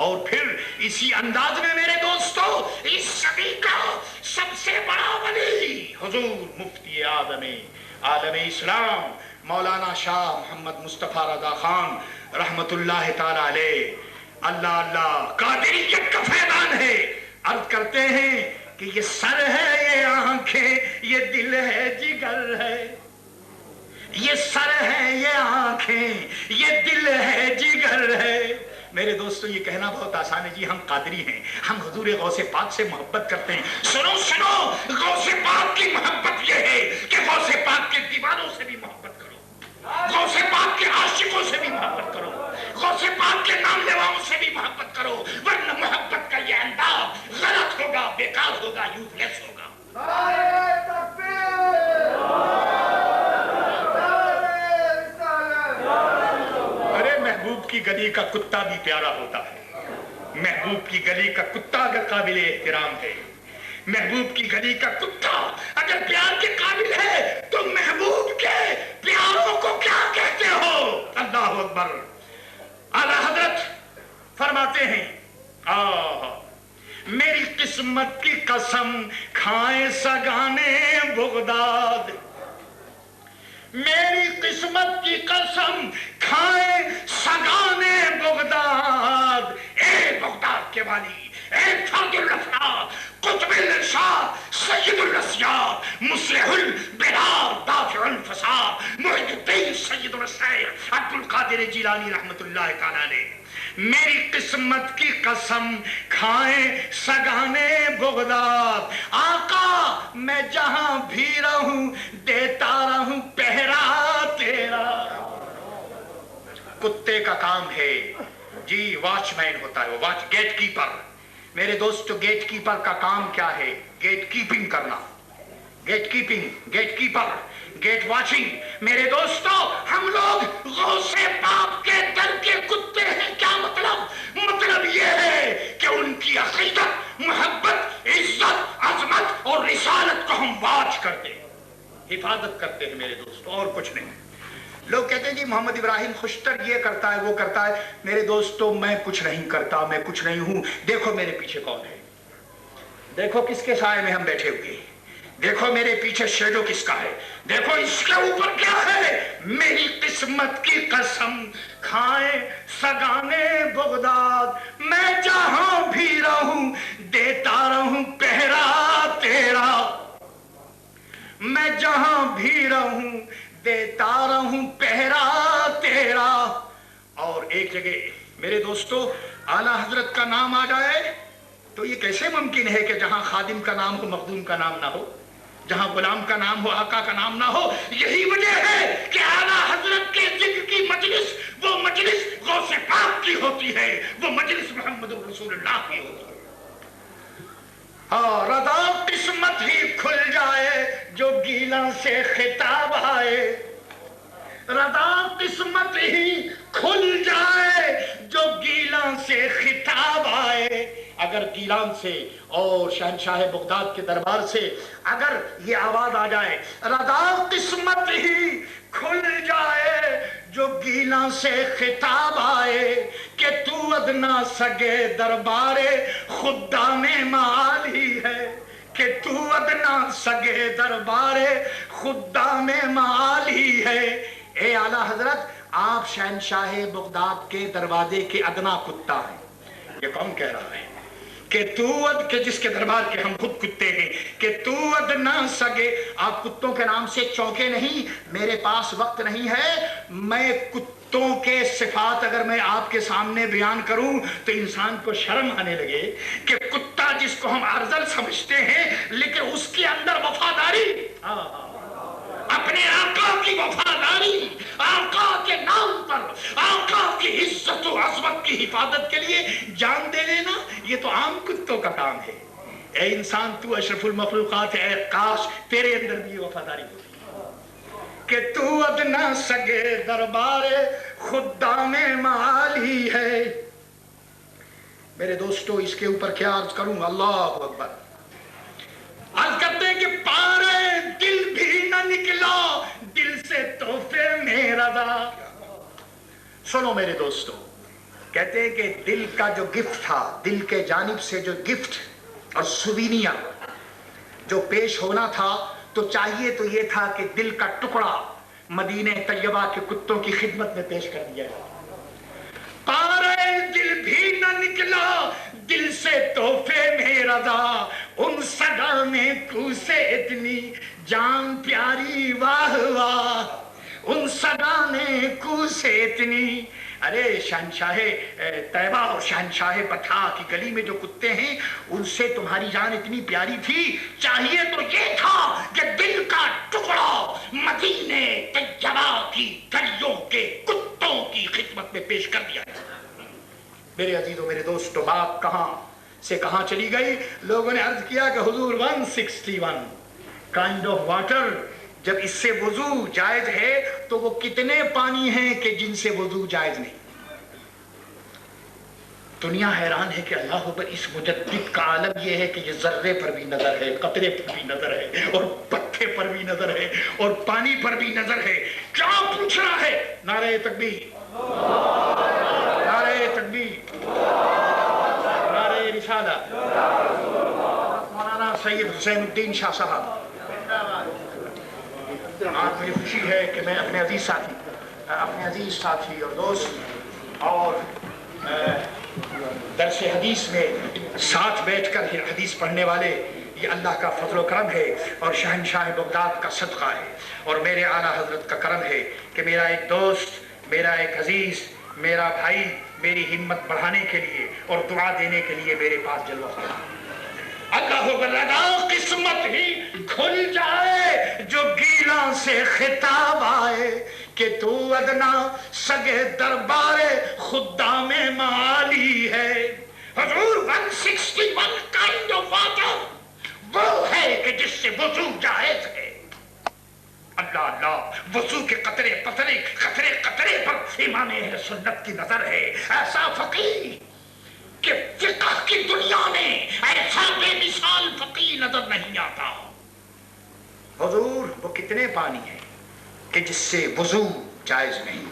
S2: اور پھر اسی انداز میں میرے دوستو, اس صدی کا سب سے بڑا ولی حضور مفتی اعظم عالم اسلام مولانا شاہ محمد مصطفیٰ رضا خان رحمت اللہ تعالی علیہ, اللہ اللہ, قادریت کا فیضان ہے. عرض کرتے ہیں کہ یہ سر ہے, یہ آنکھیں, یہ دل ہے, جگر ہے. یہ سر ہے, یہ آنکھیں, یہ دل ہے, جگر ہے. میرے دوستو یہ کہنا بہت آسان ہے. جی ہم قادری ہیں, ہم حضور غوث پاک سے محبت کرتے ہیں. سنو غوث پاک کی محبت یہ ہے کہ غوث پاک کے دیوانوں سے بھی محبت کرو, غوث پاک کے عاشقوں سے بھی محبت کرو, غوث پاک کے نام لیواؤں سے بھی محبت کرو, ورنہ محبت کا یہ انداز غلط ہوگا, بیکار ہوگا, یوز لیس ہوگا. ارے محبوب کی گلی کا کتا بھی پیارا ہوتا ہے. محبوب کی گلی کا کتا اگر قابل احترام ہے, محبوب کی گلی کا کتا اگر پیار کے قابل ہے, تو محبوب کے پیاروں کو کیا کہتے ہو؟ اللہ اکبر. اعلیٰ حضرت فرماتے ہیں, میری قسمت کی قسم کھائے سگانے بغداد, میری قسمت کی قسم کھائے سگانے بغداد. اے بغداد کے والی, اے فرد الافراد, قطب الارشاد, سید الاسیاد مصلح البلاد دافع الفساد محی الدین سید الشیخ عبد القادر جیلانی رحمت اللہ تعالیٰ نے میری قسمت کی قسم کھائیں سگانے بغداد، آقا میں جہاں بھی رہوں دیتا رہوں پہرا تیرا۔ کتے کا کام ہے جی واچ مین ہوتا ہے، واچ گیٹ کیپر۔ میرے دوستو گیٹ کیپر کا کام کیا ہے؟ گیٹ کیپنگ کرنا، gate keeping, gate keeper, gate watching. میرے دوستو ہم لوگ غوث پاک کے در کے کتے ہیں، کیا مطلب؟ مطلب یہ ہے کہ ان کی عقیدت، محبت، عزت، عظمت اور رسالت کو ہم واچ کرتے ہیں، حفاظت کرتے ہیں میرے دوستو، اور کچھ نہیں۔ لوگ کہتے ہیں جی محمد ابراہیم خوشتر یہ کرتا ہے وہ کرتا ہے۔ میرے دوستو میں کچھ نہیں کرتا، میں کچھ نہیں ہوں۔ دیکھو میرے پیچھے کون ہے، دیکھو کس کے سائے میں ہم بیٹھے ہوئے ہیں، دیکھو میرے پیچھے شیڈو کس کا ہے، دیکھو اس کے اوپر کیا ہے۔ میری قسمت کی قسم کھائیں سگانے بغداد، میں جہاں بھی رہوں دیتا رہوں پہرا تیرا، میں جہاں بھی رہوں دیتا رہوں پہرا تیرا۔ اور ایک جگہ میرے دوستو اعلیٰ حضرت کا نام آ جائے تو یہ کیسے ممکن ہے کہ جہاں خادم کا نام ہو مخدوم کا نام نہ ہو، جہاں غلام کا نام ہو آقا کا نام نہ ہو؟ یہی وجہ ہے کہ اعلیٰ حضرت کے ذکر کی مجلس وہ مجلس غوث پاک کی ہوتی ہے، وہ مجلس محمد رسول اللہ کی ہوتی ہے۔ رضا قسمت ہی کھل جائے جو گیلاں سے خطاب آئے، رضا قسمت ہی کھل جائے جو گیلاں سے خطاب آئے۔ اگر گیلان سے اور شہنشاہ بغداد کے دربار سے اگر یہ آواز آ جائے رضا قسمت ہی کھل جائے جو گیلان سے خطاب آئے، کہ تو ادنا سگے دربار خدام معال ہی ہے، کہ تو ادنا سگے دربار خدام معال ہی ہے۔ اے اعلیٰ حضرت آپ شہنشاہ بغداد کے دروازے کے ادنا کتا ہیں۔ یہ کون کہہ رہا ہے؟ کہ کہ جس کے دربار کے ہم خود کتے ہیں، کہ تو ادنا سگے۔ آپ کتوں کے نام سے چونکے نہیں، میرے پاس وقت نہیں ہے۔ میں کتوں کے صفات اگر میں آپ کے سامنے بیان کروں تو انسان کو شرم آنے لگے کہ کتا جس کو ہم ارذل سمجھتے ہیں لیکن اس کے اندر وفاداری، اپنے آقا کی وفاداری، آقا کے نام پر آقا کی عزت و عظمت کی حفاظت کے لیے جان دے لینا، یہ تو عام کتوں کا کام ہے۔ اے انسان تو اشرف المخلوقات ہے، اے کاش تیرے اندر بھی یہ وفاداری ہوتی کہ تو ادنا سگے دربار خدام معال ہی ہے۔ میرے دوستو اس کے اوپر کیا عرض کروں؟ اللہ اکبر۔ عرض کرتے ہیں کہ پارے دل بھی نہ نکلا دل سے تحفے میں رضا۔ سنو میرے دوستو، کہتے ہیں کہ دل کا جو گفٹ تھا، دل کے جانب سے جو گفٹ اور سوینیا جو پیش ہونا تھا، تو چاہیے تو یہ تھا کہ دل کا ٹکڑا مدینہ طیبہ کے کتوں کی خدمت میں پیش کر دیا جائے۔ پارے دل بھی نہ نکلا دل سے تحفے میں رضا، ان صدا میں تو سے اتنی جان پیاری واہ واہ، ان صدا نے کو سے اتنی۔ ارے شہنشاہ طیبہ اور شہنشاہ بطحا کی گلی میں جو کتے ہیں ان سے تمہاری جان اتنی پیاری تھی، چاہیے تو یہ تھا کہ دل کا ٹکڑا مدینہ طیبہ کی گلیوں کے کتوں کی خدمت میں پیش کر دیا جائے۔ میرے عزیزوں میرے دوستو، بات کہاں سے کہاں چلی گئی؟ لوگوں نے عرض کیا کہ حضور 161 کائنڈ آف واٹر، جب اس سے وضو جائز ہے تو وہ کتنے پانی ہیں کہ جن سے وضو جائز نہیں؟ دنیا حیران ہے کہ اللہ اکبر، اس مجدد کا عالم یہ ہے کہ یہ ذرے پر بھی نظر ہے، قطرے پر بھی نظر ہے، اور پتھے پر بھی نظر ہے، اور پانی پر بھی نظر ہے۔ کیا پوچھ رہا ہے؟ نعرہ تکبیر، نعرہ تکبیر، نعرہ رسالہ، مولانا سید حسین الدین شاہ صاحب۔ آج مجھے خوشی ہے کہ میں اپنے عزیز ساتھی اور دوست اور درس حدیث میں ساتھ بیٹھ کر حدیث پڑھنے والے یہ اللہ کا فضل و کرم ہے اور شہنشاہ بغداد کا صدقہ ہے اور میرے اعلیٰ حضرت کا کرم ہے کہ میرا ایک دوست، میرا ایک عزیز، میرا بھائی میری ہمت بڑھانے کے لیے اور دعا دینے کے لیے میرے پاس جلوہ فرما۔ اللہ کو لگا قسمت ہی کھل جائے جو گیلاں سے خطاب آئے کہ تو ادنا سگے دربار خدام معالی ہے۔ حضور 161 کائنڈ آف واٹر وہ ہے کہ جس سے وضو جائز ہے۔ اللہ اللہ، وضو کے قطرے قطرے پر امام اہل سنت کی نظر ہے۔ ایسا فقیہ کہ فقہ کی دنیا میں ایسا بے مثال فقیہ نظر نہیں آتا۔ حضور وہ کتنے پانی ہیں کہ جس سے وضو جائز نہیں؟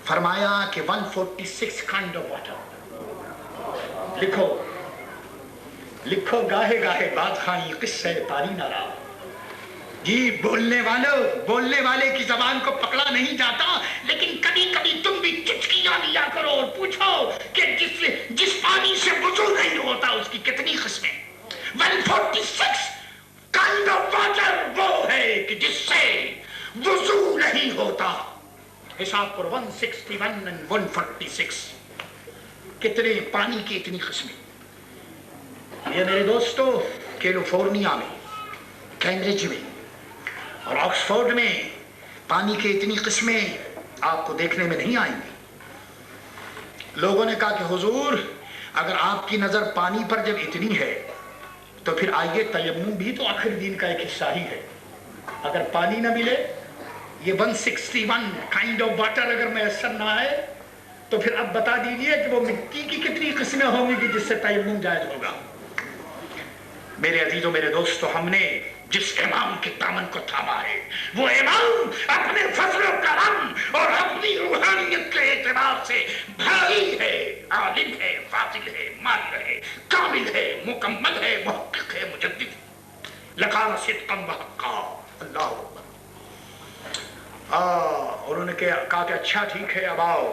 S2: فرمایا کہ 146 کائنڈ آف واٹر۔ لکھو گاہے گاہے بات خانی قصہ پانی نہ رہا۔ جی بولنے والے کی زبان کو پکڑا نہیں جاتا، لیکن کبھی کبھی تم بھی چچکیاں لیا کرو اور پوچھو کہ جس پانی سے وضو نہیں ہوتا اس کی کتنی قسمیں۔ 146 کائنڈ آف واٹر وہ ہے کہ جس سے وضو نہیں ہوتا۔ حساب پر 161 and 146 کتنے پانی کی اتنی قسمیں۔ یہ میرے دوستو کیلیفورنیا میں، کیمبرج میں اور آکسفورڈ میں پانی کی اتنی قسمیں آپ کو دیکھنے میں نہیں آئیں گی۔ لوگوں نے کہا کہ حضور اگر آپ کی نظر پانی پر جب اتنی ہے تو پھر آئیے تیمم بھی تو آخر دین کا ایک حصہ ہی ہے۔ اگر پانی نہ ملے، یہ 161 کائنڈ آف واٹر اگر میسر نہ آئے تو پھر اب بتا دیجئے کہ وہ مٹی کی کتنی قسمیں ہوں گی جس سے تیمم جائز ہوگا۔ میرے عزیزوں، میرے دوستو، ہم نے جس امام کے دامن کو تھاما ہے وہ امام اپنے فضل و کرم اور اپنی روحانیت کے اعتبار سے بھاری ہے، عالم ہے، فاضل ہے، ماہر ہے، کامل ہے، مکمل ہے، محقق ہے، مجدد۔ لقال صدقا وحقا۔ اللہ اکبر۔ انہوں نے کہا کہ اچھا ٹھیک ہے، اب آؤ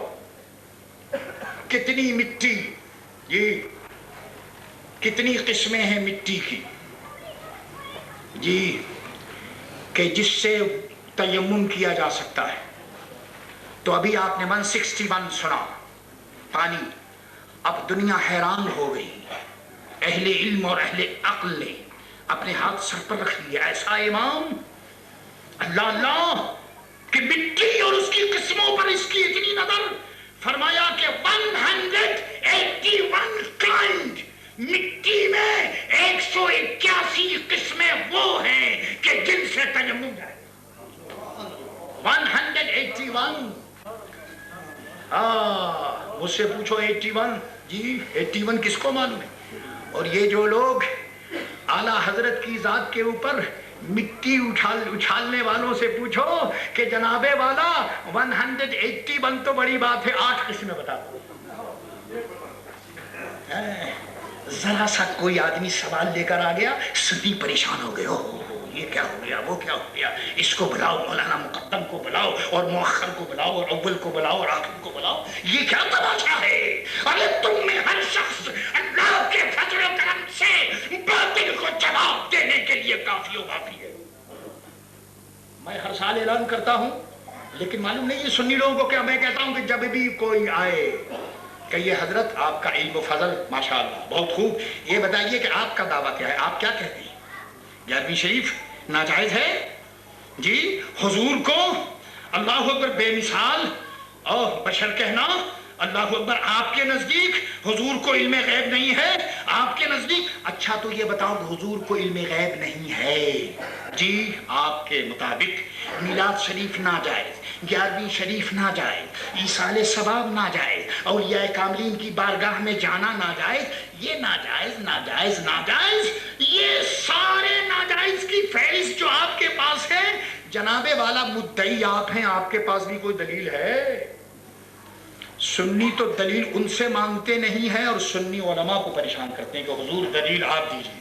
S2: کتنی مٹی، یہ کتنی قسمیں ہیں مٹی کی جی کہ جس سے تیمم کیا جا سکتا ہے؟ تو ابھی آپ نے 161 سنا پانی۔ اب دنیا حیران ہو گئی، اہل علم اور اہل عقل نے اپنے ہاتھ سر پر رکھ لیے۔ ایسا امام، اللہ اللہ، کہ مٹی اور اس کی قسموں پر اس کی اتنی نظر۔ فرمایا کہ 181 کائنڈ، مٹی میں 181 قسمیں وہ ہیں کہ جن سے تیمم جائے۔ 181۔ مجھ سے پوچھو 81، جی 81 کس کو معلوم ہے؟ اور یہ جو لوگ اعلیٰ حضرت کی ذات کے اوپر مٹی اچھالنے والوں سے پوچھو کہ جناب والا 181 تو بڑی بات ہے، 8 قسمیں بتا دو۔ ذرا سا کوئی آدمی سوال لے کر آ گیا، سبھی پریشان ہو گئے، یہ کیا ہو گیا، وہ کیا ہو گیا، اس کو بلاؤ، مولانا مقدم کو بلاؤ اور مؤخر کو بلاؤ اور اول کو بلاؤ اور آخر کو بلاؤ، یہ کیا تماشا ہے؟ ارے تم میں ہر شخص اللہ کے فضل و کرم سے باطل کو جواب دینے کے لیے کافی و کافی ہے۔ میں ہر سال اعلان کرتا ہوں، لیکن معلوم نہیں یہ سنی لوگوں کو، کیا میں کہتا ہوں کہ جب بھی کوئی آئے کہ یہ حضرت آپ کا علم و فضل ماشاءاللہ بہت خوب، یہ بتائیے کہ آپ کا دعویٰ کیا ہے، آپ کیا کہتے ہیں؟ 11ویں شریف ناجائز ہے؟ جی حضور کو اللہ اکبر بے مثال اور بشر کہنا، اللہ اکبر آپ کے نزدیک حضور کو علم غیب نہیں ہے، آپ کے نزدیک اچھا تو یہ بتاؤ کہ حضور کو علم غیب نہیں ہے، جی آپ کے مطابق میلاد شریف ناجائز، 11ویں شریف ناجائز، ایصال ثواب ناجائز، اولیاء کاملین کی بارگاہ میں جانا ناجائز، یہ ناجائز ناجائز ناجائز، یہ سارے ناجائز کی فہرست جو آپ کے پاس ہے، جناب والا مدعی آپ ہیں، آپ کے پاس بھی کوئی دلیل ہے؟ سنی تو دلیل ان سے مانگتے نہیں ہیں اور سنی علماء کو پریشان کرتے ہیں کہ حضور دلیل آپ دیجیے،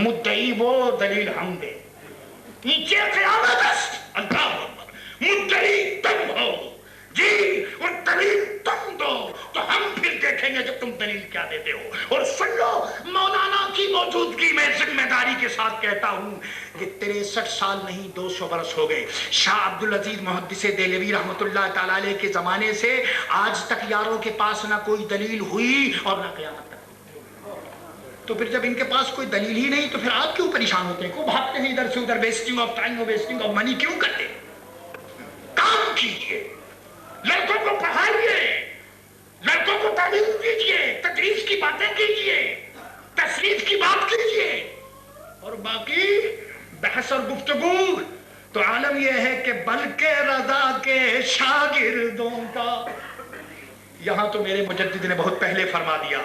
S2: مدعی وہ دلیل ہم دیں، نیچے قیامت است، اللہ اکبر، مدعی تم ہو جی اور دلیل تم دو، تو ہم پھر دیکھیں پوچھیں گے کہ تم دلیل کیا دیتے ہو. اور سن لو, مولانا کی موجودگی میں ذمہ داری کے ساتھ کہتا ہوں کہ 63 سال نہیں 200 برس ہو گئے شاہ عبدالعزیز محدث دہلوی رحمت اللہ تعالی علیہ کے زمانے سے آج تک یاروں کے پاس نہ کوئی دلیل ہوئی اور نہ قیامت تک. تو پھر جب ان کے پاس کوئی دلیل ہی نہیں تو پھر آپ کیوں پریشان ہوتے ہیں, کیوں بھاگتے ہیں ادھر سے ادھر, ویسٹنگ آف ٹائم اور ویسٹنگ آف منی کیوں کرتے ہیں؟ کام کیجئے, لڑکوں کو پڑھائیے, لڑکوں کو تعلیم دیجئے, تدریس کی باتیں کیجئے, تصنیف کی بات کیجئے, اور باقی بحث اور گفتگو تو عالم یہ ہے کہ بلکہ رضا کے شاگردوں کا, یہاں تو میرے مجدد نے بہت پہلے فرما دیا,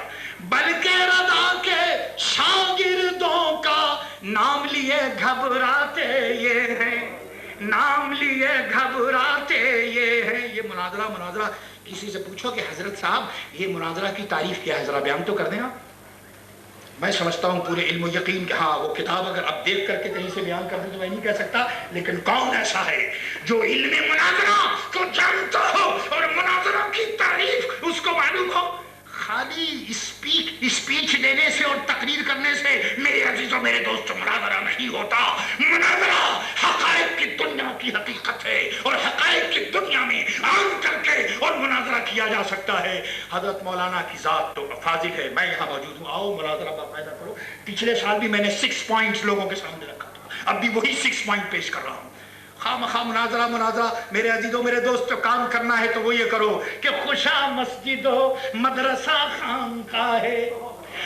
S2: بلکہ رضا کے شاگردوں کا نام لیے گھبراتے یہ ہیں, نام لیے گھبراتے یہ ہیں. یہ مناظرہ کسی سے پوچھو کہ حضرت صاحب یہ مناظرہ کی تعریف کیا ہے, ذرا بیان تو کر دیں آپ. میں سمجھتا ہوں پورے علم و یقین کہ ہاں وہ کتاب اگر اب دیکھ کر کے کہیں سے بیان کر دیں تو میں نہیں کہہ سکتا, لیکن کون ایسا ہے جو علم مناظرہ کو جانتا ہو اور مناظرہ کی تعریف اس کو معلوم ہو؟ خالی اسپیچ دینے سے اور تقریر کرنے سے میرے عزیزوں میرے دوستوں مناظرہ نہیں ہوتا. مناظرہ حقائق کی دنیا کی حقیقت ہے اور حقائق کی دنیا میں عام کر کے اور مناظرہ کیا جا سکتا ہے. حضرت مولانا کی ذات تو فاضل ہے, میں یہاں موجود ہوں, آؤ مناظرہ باقاعدہ کرو. پچھلے سال بھی میں نے 6 پوائنٹس لوگوں کے سامنے رکھا تھا, اب بھی وہی 6 پوائنٹ پیش کر رہا ہوں. خواہ مناظرہ میرے عزیزوں میرے دوست, کام کرنا ہے تو وہ یہ کرو کہ خوشا مسجد و مدرسہ خانقاہ ہے,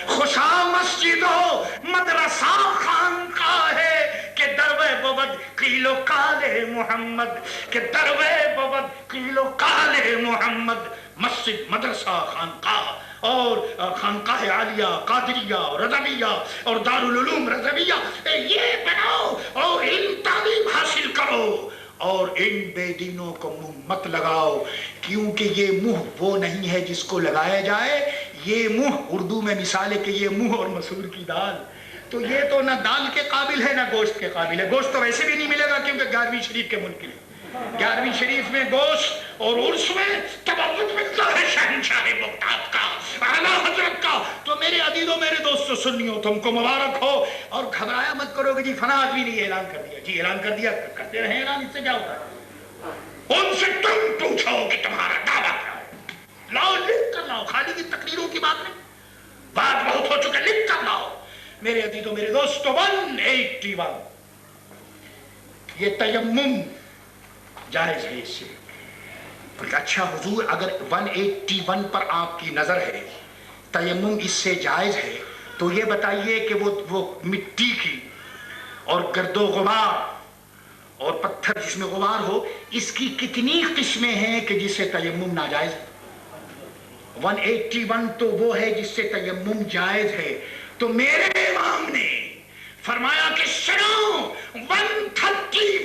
S2: خوشا مسجد و مدرسہ خانقاہ ہے کہ دروے بود قیل و قال محمد, کہ دروے بود قیل و قال محمد. مسجد, مدرسہ, خانقاہ اور خانقاہ عالیہ, قادریہ, رضویہ اور دارالعلوم رضویہ, یہ بناؤ اور علم تعلیم حاصل کرو اور ان بے دینوں کو منہ مت لگاؤ, کیونکہ یہ منہ وہ نہیں ہے جس کو لگایا جائے. یہ منہ اردو میں مثال ہے کہ یہ منہ اور مسور کی دال, تو یہ تو نہ دال کے قابل ہے نہ گوشت کے قابل ہے. گوشت تو ویسے بھی نہیں ملے گا کیونکہ 11ویں شریف کے منکر ہے. 11ویں شریف میں گوشت اور عرس میں تبرک ملتا ہے شہنشاہ بغداد کا, اعلیٰ حضرت کا. تو میرے عزیزوں میرے دوستوں سنیو, تم کو مبارک ہو اور گھبرایا مت کرو کہ جی فلاں آدمی نے اعلان کر دیا. جی اعلان کر دیا, کرتے رہے اعلان, اس سے کیا ہوتا ہے؟ ان سے تم پوچھو کہ تمہارا دعویٰ کیا ہے, لاؤ لکھ کر لاؤ, خالی کی تقریروں کی بات نہیں, بات بہت ہو چکے, لکھ کر لاؤ. میرے عزیزوں میرے دوستوں 181 یہ تیمم جائز ہے. اس سے اچھا حضور اگر 181 پر آپ کی نظر ہے, تیمم اس سے جائز ہے, تو یہ بتائیے کہ وہ مٹی کی اور گرد و غبار اور پتھر جس میں غبار ہو, اس کی کتنی قسمیں ہیں کہ جس سے تیمم ناجائز ہے؟ 181 تو وہ ہے جس سے تیمم جائز ہے. تو میرے امام نے فرمایا کہ سنو 130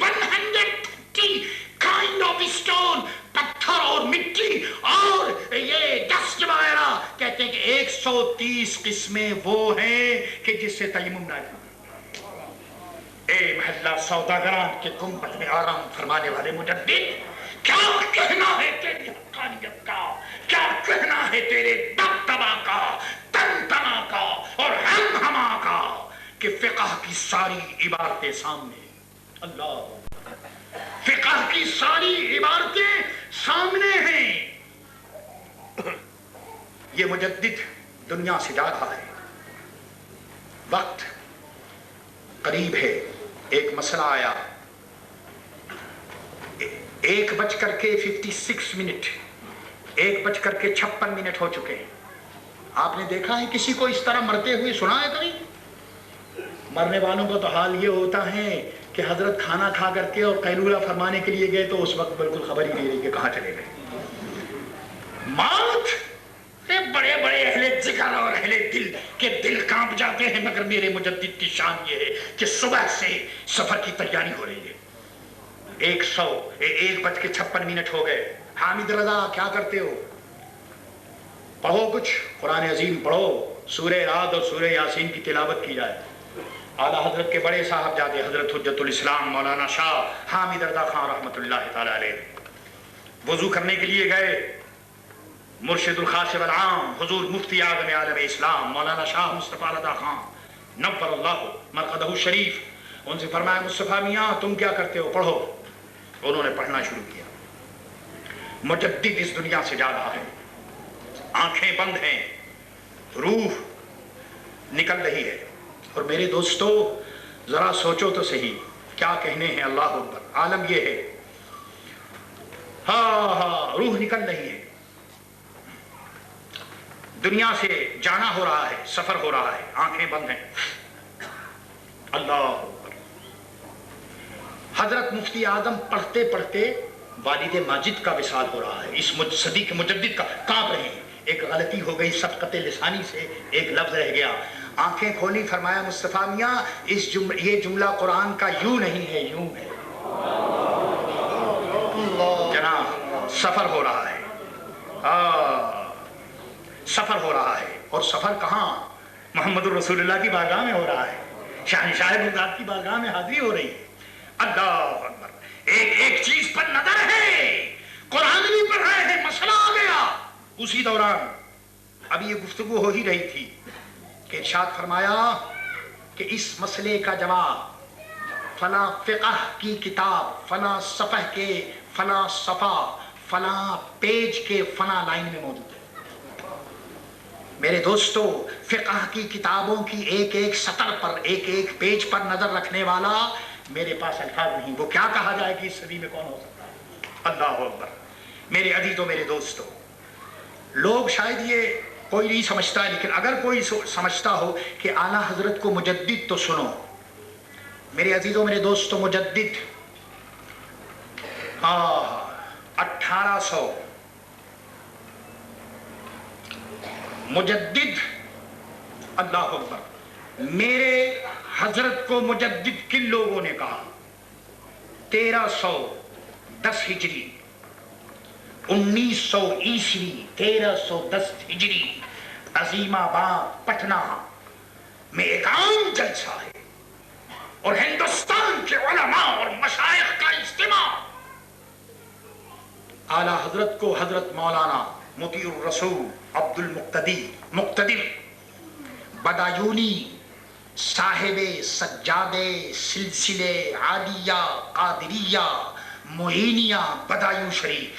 S2: kind of stone, پتھر اور مٹی اور یہ ڈسٹ وغیرہ, کہتے ہیں کہ 130 قسمیں وہ ہیں کہ جس سے تیمم نہ جائے. اے محلہ سوداگران کے گنبد میں آرام فرمانے والے مجدد, کیا کہنا ہے تیری حقانیت کا, کیا کہنا ہے تیرے دبدبا کا, تنتنا کا اور ہم کا, کہ فقہ کی ساری عبارتیں سامنے, اللہ فقہ کی ساری عبارتیں سامنے ہیں. یہ مجدد دنیا سے جا رہا ہے, وقت قریب ہے. ایک مسئلہ آیا, 1:56 1:56 ہو چکے ہیں. آپ نے دیکھا ہے کسی کو اس طرح مرتے ہوئے سنا ہے کبھی؟ مرنے والوں کا تو حال یہ ہوتا ہے کہ حضرت کھانا کھا کر کے اور قیلولہ فرمانے کے لیے گئے تو اس وقت بالکل خبر ہی نہیں رہی کہ کہاں چلے گئے. موت بڑے بڑے اہل ذکر اور اہل دل کے دل کانپ جاتے ہیں, مگر میرے مجدد کی شان یہ ہے کہ صبح سے سفر کی تیاری ہو رہی ہے. 1:56 ہو گئے. حامد رضا کیا کرتے ہو؟ پڑھو کچھ قرآن عظیم پڑھو, سورہ رعد اور سورہ یاسین کی تلاوت کی جائے. اعلیٰ حضرت کے بڑے صاحب جاتے حضرت حجت الاسلام مولانا شاہ حامد رضا خان رحمت اللہ تعالی علیہ وضو کرنے کے لیے گئے. مرشد الخاص والعام حضور مفتی اعظم عالم اسلام مولانا شاہ مصطفیٰ رضا خان نور اللہ مرقدہ الشریف، ان سے فرمایا مصطفیٰ میاں تم کیا کرتے ہو، پڑھو۔ انہوں نے پڑھنا شروع کیا۔ مجدد اس دنیا سے جا رہا ہے، آنکھیں بند ہیں، روح نکل رہی ہے، اور میرے دوستو ذرا سوچو تو صحیح کیا کہنے ہیں، اللہ اکبر، عالم یہ ہے، ہاں روح نکل رہی ہے، دنیا سے جانا ہو رہا ہے، سفر ہو رہا ہے، آنکھیں بند ہیں، اللہ اکبر۔ حضرت مفتی اعظم پڑھتے پڑھتے والد ماجد کا وصال ہو رہا ہے، اس صدی کے مجدد کا، کانپ رہے ہیں، ایک غلطی ہو گئی سبقت لسانی سے، ایک لفظ رہ گیا، آنکھیں کھولی، فرمایا مصطفیٰ میاں یہ جملہ قرآن کا یوں نہیں ہے، یوں ہے۔ جناب سفر ہو رہا ہے، سفر ہو رہا ہے، اور سفر کہاں؟ محمد الرسول اللہ کی بارگاہ میں ہو رہا ہے، شہنشاہ بغداد کی بارگاہ میں حاضری ہو رہی ہے، اللہ اکبر۔ ایک ایک چیز پر نظر ہے، قرآن بھی پڑھ رہے ہیں، مسئلہ آ گیا۔ اسی دوران ابھی یہ گفتگو ہو ہی رہی تھی کہ ارشاد فرمایا کہ اس مسئلے کا جواب فلاں فقہ کی کتاب فلاں صفحہ کے فلاں صفحہ فلاں پیج کے فلاں لائن میں موجود ہے۔ میرے دوستو فقہ کی کتابوں کی ایک ایک سطر پر، ایک ایک پیج پر نظر رکھنے والا میرے پاس الفاظ نہیں، وہ کیا کہا جائے کہ اس صدی میں کون ہو سکتا ہے، اللہ اکبر۔ میرے عزیزو میرے دوستو، لوگ شاید یہ کوئی نہیں سمجھتا، لیکن اگر کوئی سمجھتا ہو کہ اعلیٰ حضرت کو مجدد، تو سنو میرے عزیزو میرے دوستو، مجدد 1800 مجدد، اللہ اکبر، میرے حضرت کو مجدد کن لوگوں نے کہا؟ 1310 ہجری، 1900 عیسوی، 1310 ہجری، عظیم آباد پٹنہ میں ایک عام جلسہ ہے، اور ہندوستان کے علماء اور مشائخ کا اجتماع۔ اعلیٰ حضرت کو حضرت مولانا مطیع الرسول عبد المقتدر بدایونی صاحب سجاد سلسلے عالیہ قادریہ معینیہ بدایوں شریف،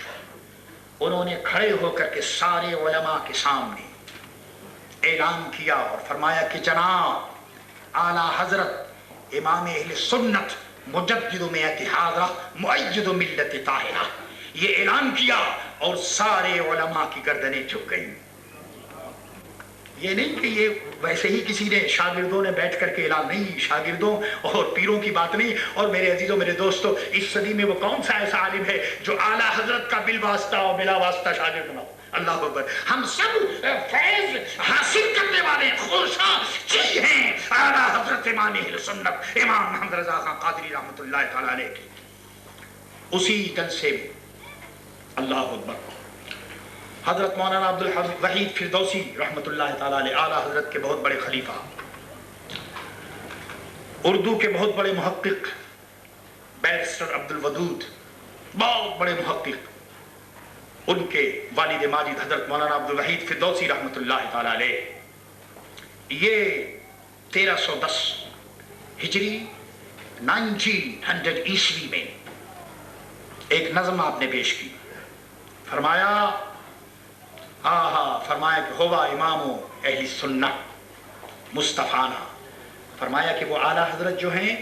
S2: انہوں نے کھڑے ہو کر کے سارے علماء کے سامنے اعلان کیا اور فرمایا کہ جناب اعلیٰ حضرت امام اہل سنت مجدد مئت حاضرہ مؤید ملت طاہرہ، یہ اعلان کیا اور سارے علماء کی گردنیں جھک گئیں۔ یہ نہیں کہ یہ ویسے ہی کسی نے شاگردوں نے بیٹھ کر کے اعلان، نہیں، شاگردوں اور پیروں کی بات نہیں۔ اور میرے عزیزوں میرے دوستوں، اس صدی میں وہ کون سا ایسا عالم ہے جو اعلیٰ حضرت کا بالواسطہ اور بلا واسطہ شاگرد نہ ہو؟ اللہ اکبر۔ ہم سب فیض حاصل کرنے والے خورشاں چی ہیں اعلیٰ حضرت امام اہل سنت امام محمد رضا خان قادری رحمۃ اللہ تعالیٰ علیہ کے اسی جلسے میں، اللہ اکبر، حضرت مولانا عبد الوحید فردوسی رحمۃ اللہ تعالیٰ علیہ، اعلیٰ حضرت کے بہت بڑے خلیفہ، اردو کے بہت بڑے محقق، بیرسٹر عبد الودود، بہت بڑے محقق، ان کے والد ماجد حضرت مولانا عبد الوحید فردوسی رحمۃ اللہ تعالیٰ علیہ، یہ 1310 ہجری 1900 عیسوی میں ایک نظم آپ نے پیش کی، فرمایا فرمایا کہ ہوا امام اہل سنت مصطفیٰنا، فرمایا کہ وہ اعلیٰ حضرت جو ہیں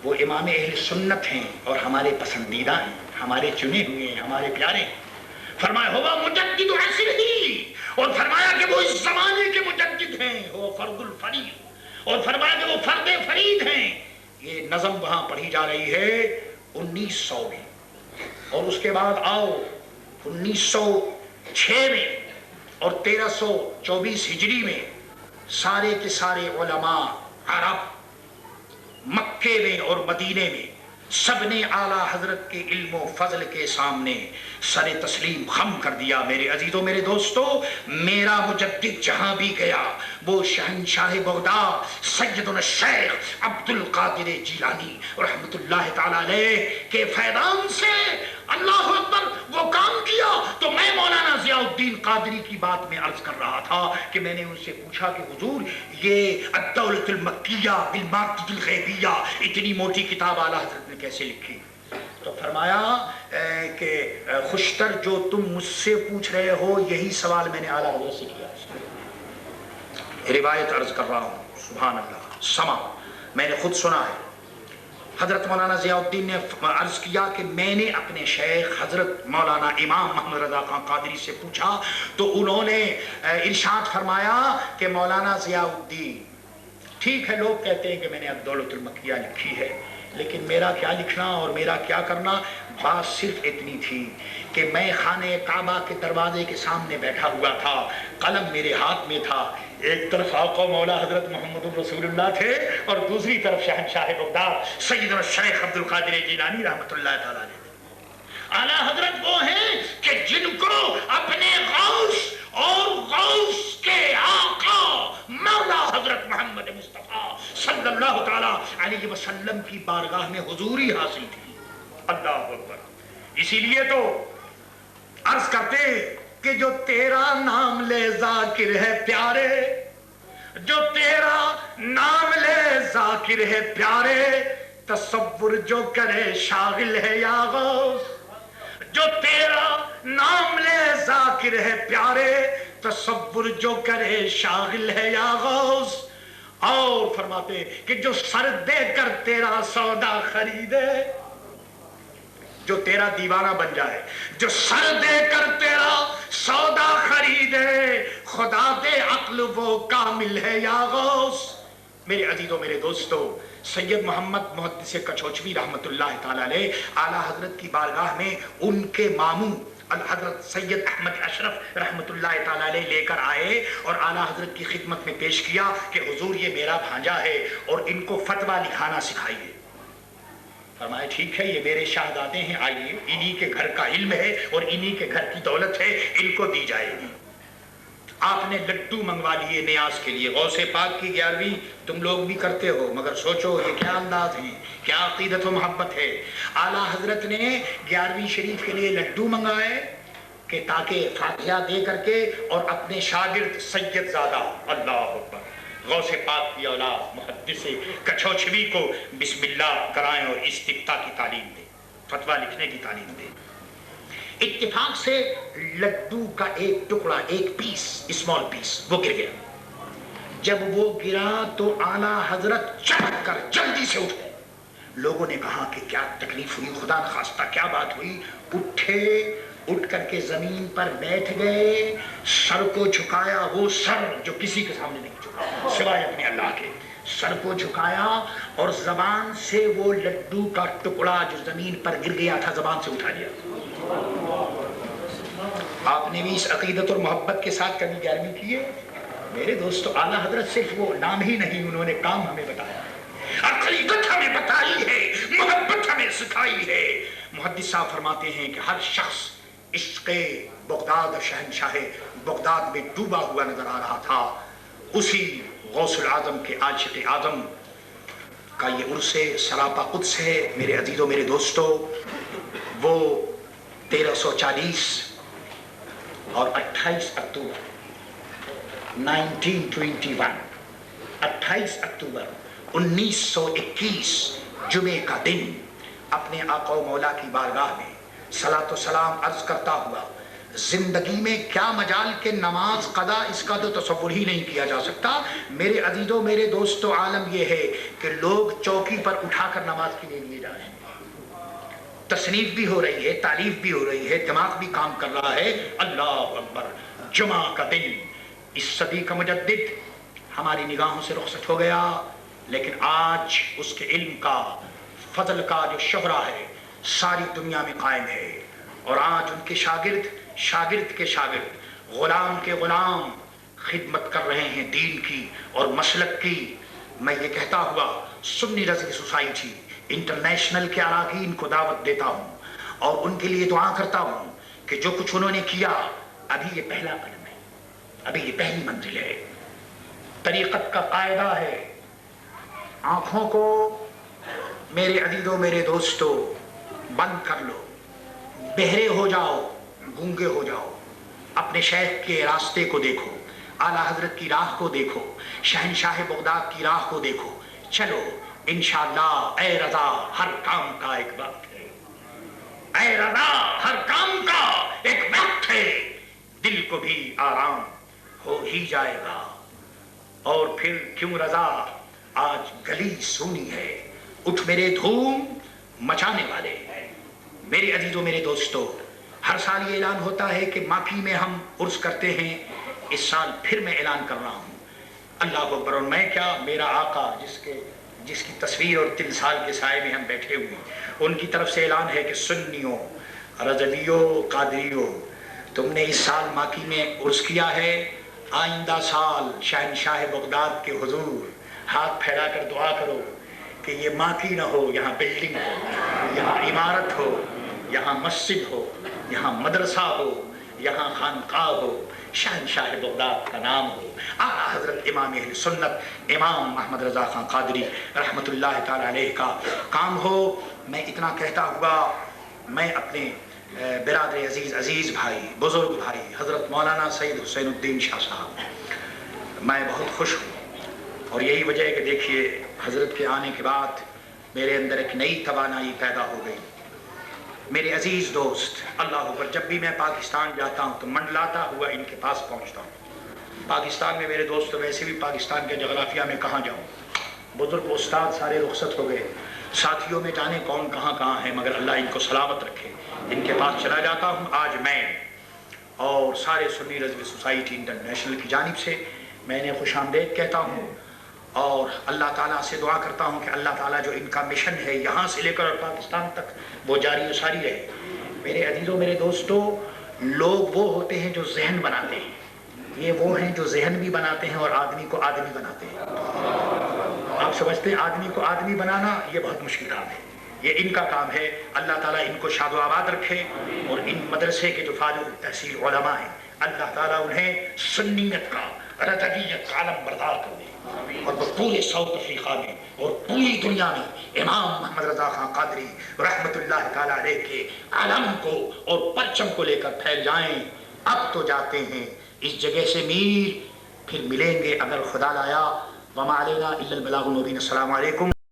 S2: وہ امام اہل سنت ہیں اور ہمارے پسندیدہ ہیں، ہمارے چنے ہوئے ہیں، ہمارے پیارے ہیں۔ فرمایا ہوا مجدد عصرہ، اور فرمایا کہ وہ اس زمانے کے مجدد ہیں، وہ فرد الفرید، اور فرمایا کہ وہ فرد فرید ہیں۔ یہ نظم وہاں پڑھی جا رہی ہے 1900 میں، اور اس کے بعد آؤ 1906 میں اور 1324 ہجری میں سارے کے سارے علماء عرب مکے میں اور مدینے میں سب نے اعلیٰ حضرت کے علم و فضل کے سامنے سر تسلیم خم کر دیا۔ میرے عزیزوں میرے دوستو، میرا مجدد جہاں بھی گیا وہ شہنشاہ بغداد سیدنا الشیخ عبد القادر جیلانی رحمت اللہ تعالیٰ علیہ کے فیضان سے اللہ اکبر وہ کام کیا۔ تو میں مولانا ضیاء الدین قادری کی بات میں عرض کر رہا تھا کہ میں نے ان سے پوچھا کہ حضور یہ الدولۃ المکیہ بالمادۃ الغیبیہ اتنی موٹی کتاب اعلیٰ حضرت نے کیسے لکھی؟ تو فرمایا کہ خوشتر جو تم مجھ سے پوچھ رہے ہو یہی سوال میں نے اعلیٰ حضرت سے کیا. روایت عرض کر رہا ہوں، سبحان اللہ، سما میں نے خود سنا ہے. حضرت مولانا ضیاء الدین نے عرض کیا کہ میں نے اپنے شیخ حضرت مولانا امام محمد رضا خان قادری سے پوچھا تو انہوں نے ارشاد فرمایا کہ مولانا ضیاء الدین ٹھیک ہے، لوگ کہتے ہیں کہ میں نے الدولۃ المکیہ لکھی ہے، لیکن میرا کیا لکھنا اور میرا کیا کرنا، بات صرف اتنی تھی کہ میں خانہ کعبہ کے دروازے کے سامنے بیٹھا ہوا تھا، قلم میرے ہاتھ میں تھا، ایک طرف آقا مولا حضرت محمد رسول اللہ تھے اور دوسری طرف شہنشاہ بغداد سیدنا الشیخ عبد القادر جیلانی رحمۃ اللہ تعالیٰ علیہ. اعلیٰ حضرت وہ ہیں کہ جن کو اپنے غوث اور غوث کے آقا مولا حضرت محمد مصطفیٰ صلی اللہ تعالیٰ علیہ وسلم کی بارگاہ میں حضوری حاصل تھی. اللہ اکبر. اسی لیے تو عرض کرتے کہ جو تیرا نام لے ذاکر ہے پیارے، جو تیرا نام لے ذاکر ہے پیارے، تصور جو کرے شاغل ہے یا غوث. جو تیرا نام لے ذاکر ہے پیارے، تصور جو کرے شاغل ہے یا غوث. اور فرماتے کہ جو سر دے کر تیرا سودا خریدے، جو تیرا دیوانہ بن جائے، جو سر دے کر تیرا سودا خریدے، خدا دے عقل وہ کامل ہے یا غوث. میرے عزیزوں، میرے دوستو، سید محمد محدث کچھوچوی رحمت اللہ تعالیٰ علیہ اعلیٰ حضرت کی بارگاہ میں ان کے ماموں حضرت سید احمد اشرف رحمت اللہ تعالیٰ علیہ لے کر آئے اور اعلیٰ حضرت کی خدمت میں پیش کیا کہ حضور یہ میرا بھانجا ہے اور ان کو فتویٰ لکھانا سکھائیے. فرمایا ٹھیک ہے، یہ میرے شہزادے ہیں، آئیے، انہی کے گھر کا علم ہے اور انہی کے گھر کی دولت ہے، ان کو دی جائے گی. آپ نے لڈو منگوا لیے نیاز کے لیے. غوث پاک کی 11ویں تم لوگ بھی کرتے ہو، مگر سوچو یہ کیا انداز ہیں، کیا عقیدت و محبت ہے. اعلیٰ حضرت نے 11ویں شریف کے لیے لڈو منگائے کہ تاکہ فاتحہ دے کر کے اور اپنے شاگرد سید زادہ اللہ اکبر غوث پاک کی اولاد محدث کچھوچوی کو بسم اللہ کرائیں اور استفتاء کی تعلیم دیں، فتویٰ لکھنے کی تعلیم دیں. اتفاق سے لڈو کا ایک ٹکڑا، ایک پیس، اسمال پیس، وہ گر گیا. جب وہ گرا تو اعلیٰ حضرت چڑھ کر جلدی سے اٹھ گئے. لوگوں نے کہا کہ کیا تکلیف ہوئی، خدا نخواستہ کیا بات ہوئی. اٹھے، اٹھ کر کے زمین پر بیٹھ گئے، سر کو جھکایا، وہ سر جو کسی کے سامنے نہیں جھکا سوائے اپنے اللہ کے، سر کو جھکایا اور زبان سے وہ لڈو کا ٹکڑا جو زمین پر گر گیا تھا زبان سے اٹھا لیا. آپ نے بھی اس عقیدت اور محبت کے ساتھ کبھی 11ویں کی ہے؟ میرے دوستو، اعلیٰ حضرت صرف وہ نام ہی نہیں، انہوں نے کام ہمیں بتایا، عقیدت ہمیں بتائی ہے، محبت ہمیں سکھائی ہے. محدث صاحب فرماتے ہیں کہ ہر شخص عشق بغداد اور شہنشاہ بغداد میں ڈوبا ہوا نظر آ رہا تھا. اسی غوث العظم کے عاشق اعظم کا یہ عرس سراپا قدس ہے. میرے عزیزوں، میرے دوستو، وہ 1340 اور 28 اکتوبر 1921 28 اکتوبر 1921 جمعے کا دن اپنے آقا و مولا کی بارگاہ میں صلاۃ و سلام عرض کرتا ہوا، زندگی میں کیا مجال کے نماز قضا، اس کا تو تصور ہی نہیں کیا جا سکتا. میرے عزیزوں، میرے دوستو، عالم یہ ہے کہ لوگ چوکی پر اٹھا کر نماز کے لیے لیے جا رہے ہیں. تصنیف بھی ہو رہی ہے، تعلیف بھی ہو رہی ہے، دماغ بھی کام کر رہا ہے. اللہ اکبر. جمعہ کا دن، اس صدی کا مجدد ہماری نگاہوں سے رخصت ہو گیا، لیکن آج اس کے علم کا، فضل کا جو شہرہ ہے ساری دنیا میں قائم ہے. اور آج ان کے شاگرد، شاگرد کے شاگرد، غلام کے غلام خدمت کر رہے ہیں دین کی اور مسلک کی. میں یہ کہتا ہوا سنی رضوی سوسائٹی انٹرنیشنل کے اراکین کو دعوت دیتا ہوں اور ان کے لیے دعا کرتا ہوں کہ جو کچھ انہوں نے کیا، ابھی یہ پہلا قدم ہے، ابھی یہ پہلی منزل ہے. طریقت کا قاعدہ ہے، آنکھوں کو میرے عزیزوں، میرے دوستو، بند کر لو، بہرے ہو جاؤ، گونگے ہو جاؤ. اپنے شیخ کے راستے کو دیکھو، اعلیٰ حضرت کی راہ کو دیکھو، شہنشاہ بغداد کی راہ کو دیکھو، چلو انشاءاللہ اے رضا ہر کام کا ایک وقت ہے، اے رضا ہر کام کا ایک وقت ہے، دل کو بھی آرام ہو ہی جائے گا۔ اور پھر کیوں رضا آج گلی سونی ہے، اٹھ میرے دھوم مچانے والے۔ میرے عزیزوں، میرے دوستو، ہر سال یہ اعلان ہوتا ہے کہ ماکی میں ہم عرس کرتے ہیں، اس سال پھر میں اعلان کر رہا ہوں، اللہ اکبر۔ اور میں کیا، میرا آقا جس کی تصویر اور تمثال کے سائے میں ہم بیٹھے ہوئے ہیں، ان کی طرف سے اعلان ہے کہ سنیوں، رضویوں، قادریوں، تم نے اس سال ماکی میں عرس کیا ہے، آئندہ سال شہنشاہ بغداد کے حضور ہاتھ پھیلا کر دعا کرو کہ یہ ماکی نہ ہو، یہاں بلڈنگ ہو، یہاں عمارت ہو، یہاں مسجد ہو، یہاں مدرسہ ہو، یہاں خانقاہ ہو، شہنشاہ بغداد کا نام ہو، اعلیٰ حضرت امام اہل سنت امام محمد رضا خان قادری رحمت اللہ تعالی علیہ کا کام ہو۔ میں اتنا کہتا ہوا میں اپنے برادر عزیز بھائی، بزرگ بھائی حضرت مولانا سید حسین الدین شاہ صاحب، میں بہت خوش ہوں، اور یہی وجہ ہے کہ دیکھیے حضرت کے آنے کے بعد میرے اندر ایک نئی توانائی پیدا ہو گئی۔ میرے عزیز دوست، اللہ اکبر، جب بھی میں پاکستان جاتا ہوں تو منڈلاتا ہوا ان کے پاس پہنچتا ہوں۔ پاکستان میں میرے دوست، ویسے بھی پاکستان کے جغرافیہ میں کہاں جاؤں، بزرگ استاد سارے رخصت ہو گئے، ساتھیوں میں جانے کون کہاں کہاں ہے، مگر اللہ ان کو سلامت رکھے، ان کے پاس چلا جاتا ہوں۔ آج میں اور سارے سنی رضوی سوسائٹی انٹرنیشنل کی جانب سے میں نے خوش آمدید کہتا ہوں، اور اللہ تعالیٰ سے دعا کرتا ہوں کہ اللہ تعالیٰ جو ان کا مشن ہے یہاں سے لے کر پاکستان تک وہ جاری و ساری رہے۔ میرے عزیزوں، میرے دوستو، لوگ وہ ہوتے ہیں جو ذہن بناتے ہیں، یہ وہ ہیں جو ذہن بھی بناتے ہیں اور آدمی کو آدمی بناتے ہیں۔ آپ سمجھتے ہیں آدمی کو آدمی بنانا یہ بہت مشکل کام ہے، یہ ان کا کام ہے۔ اللہ تعالیٰ ان کو شاد و آباد رکھے، اور ان مدرسے کے جو فاضل تحصیل علماء ہیں اللہ تعالیٰ انہیں سنیت کا، رضویت کا علم بردار کر دے، اور وہ پورے ساؤتھ افریقہ میں اور پوری دنیا میں امام محمد رضا خان قادری رحمت اللہ تعالیٰ علیہ کے علم کو اور پرچم کو لے کر پھیل جائیں۔ اب تو جاتے ہیں اس جگہ سے میر، پھر ملیں گے اگر خدا لایا۔ وما علینا الا البلاغ المبین۔ السلام علیکم۔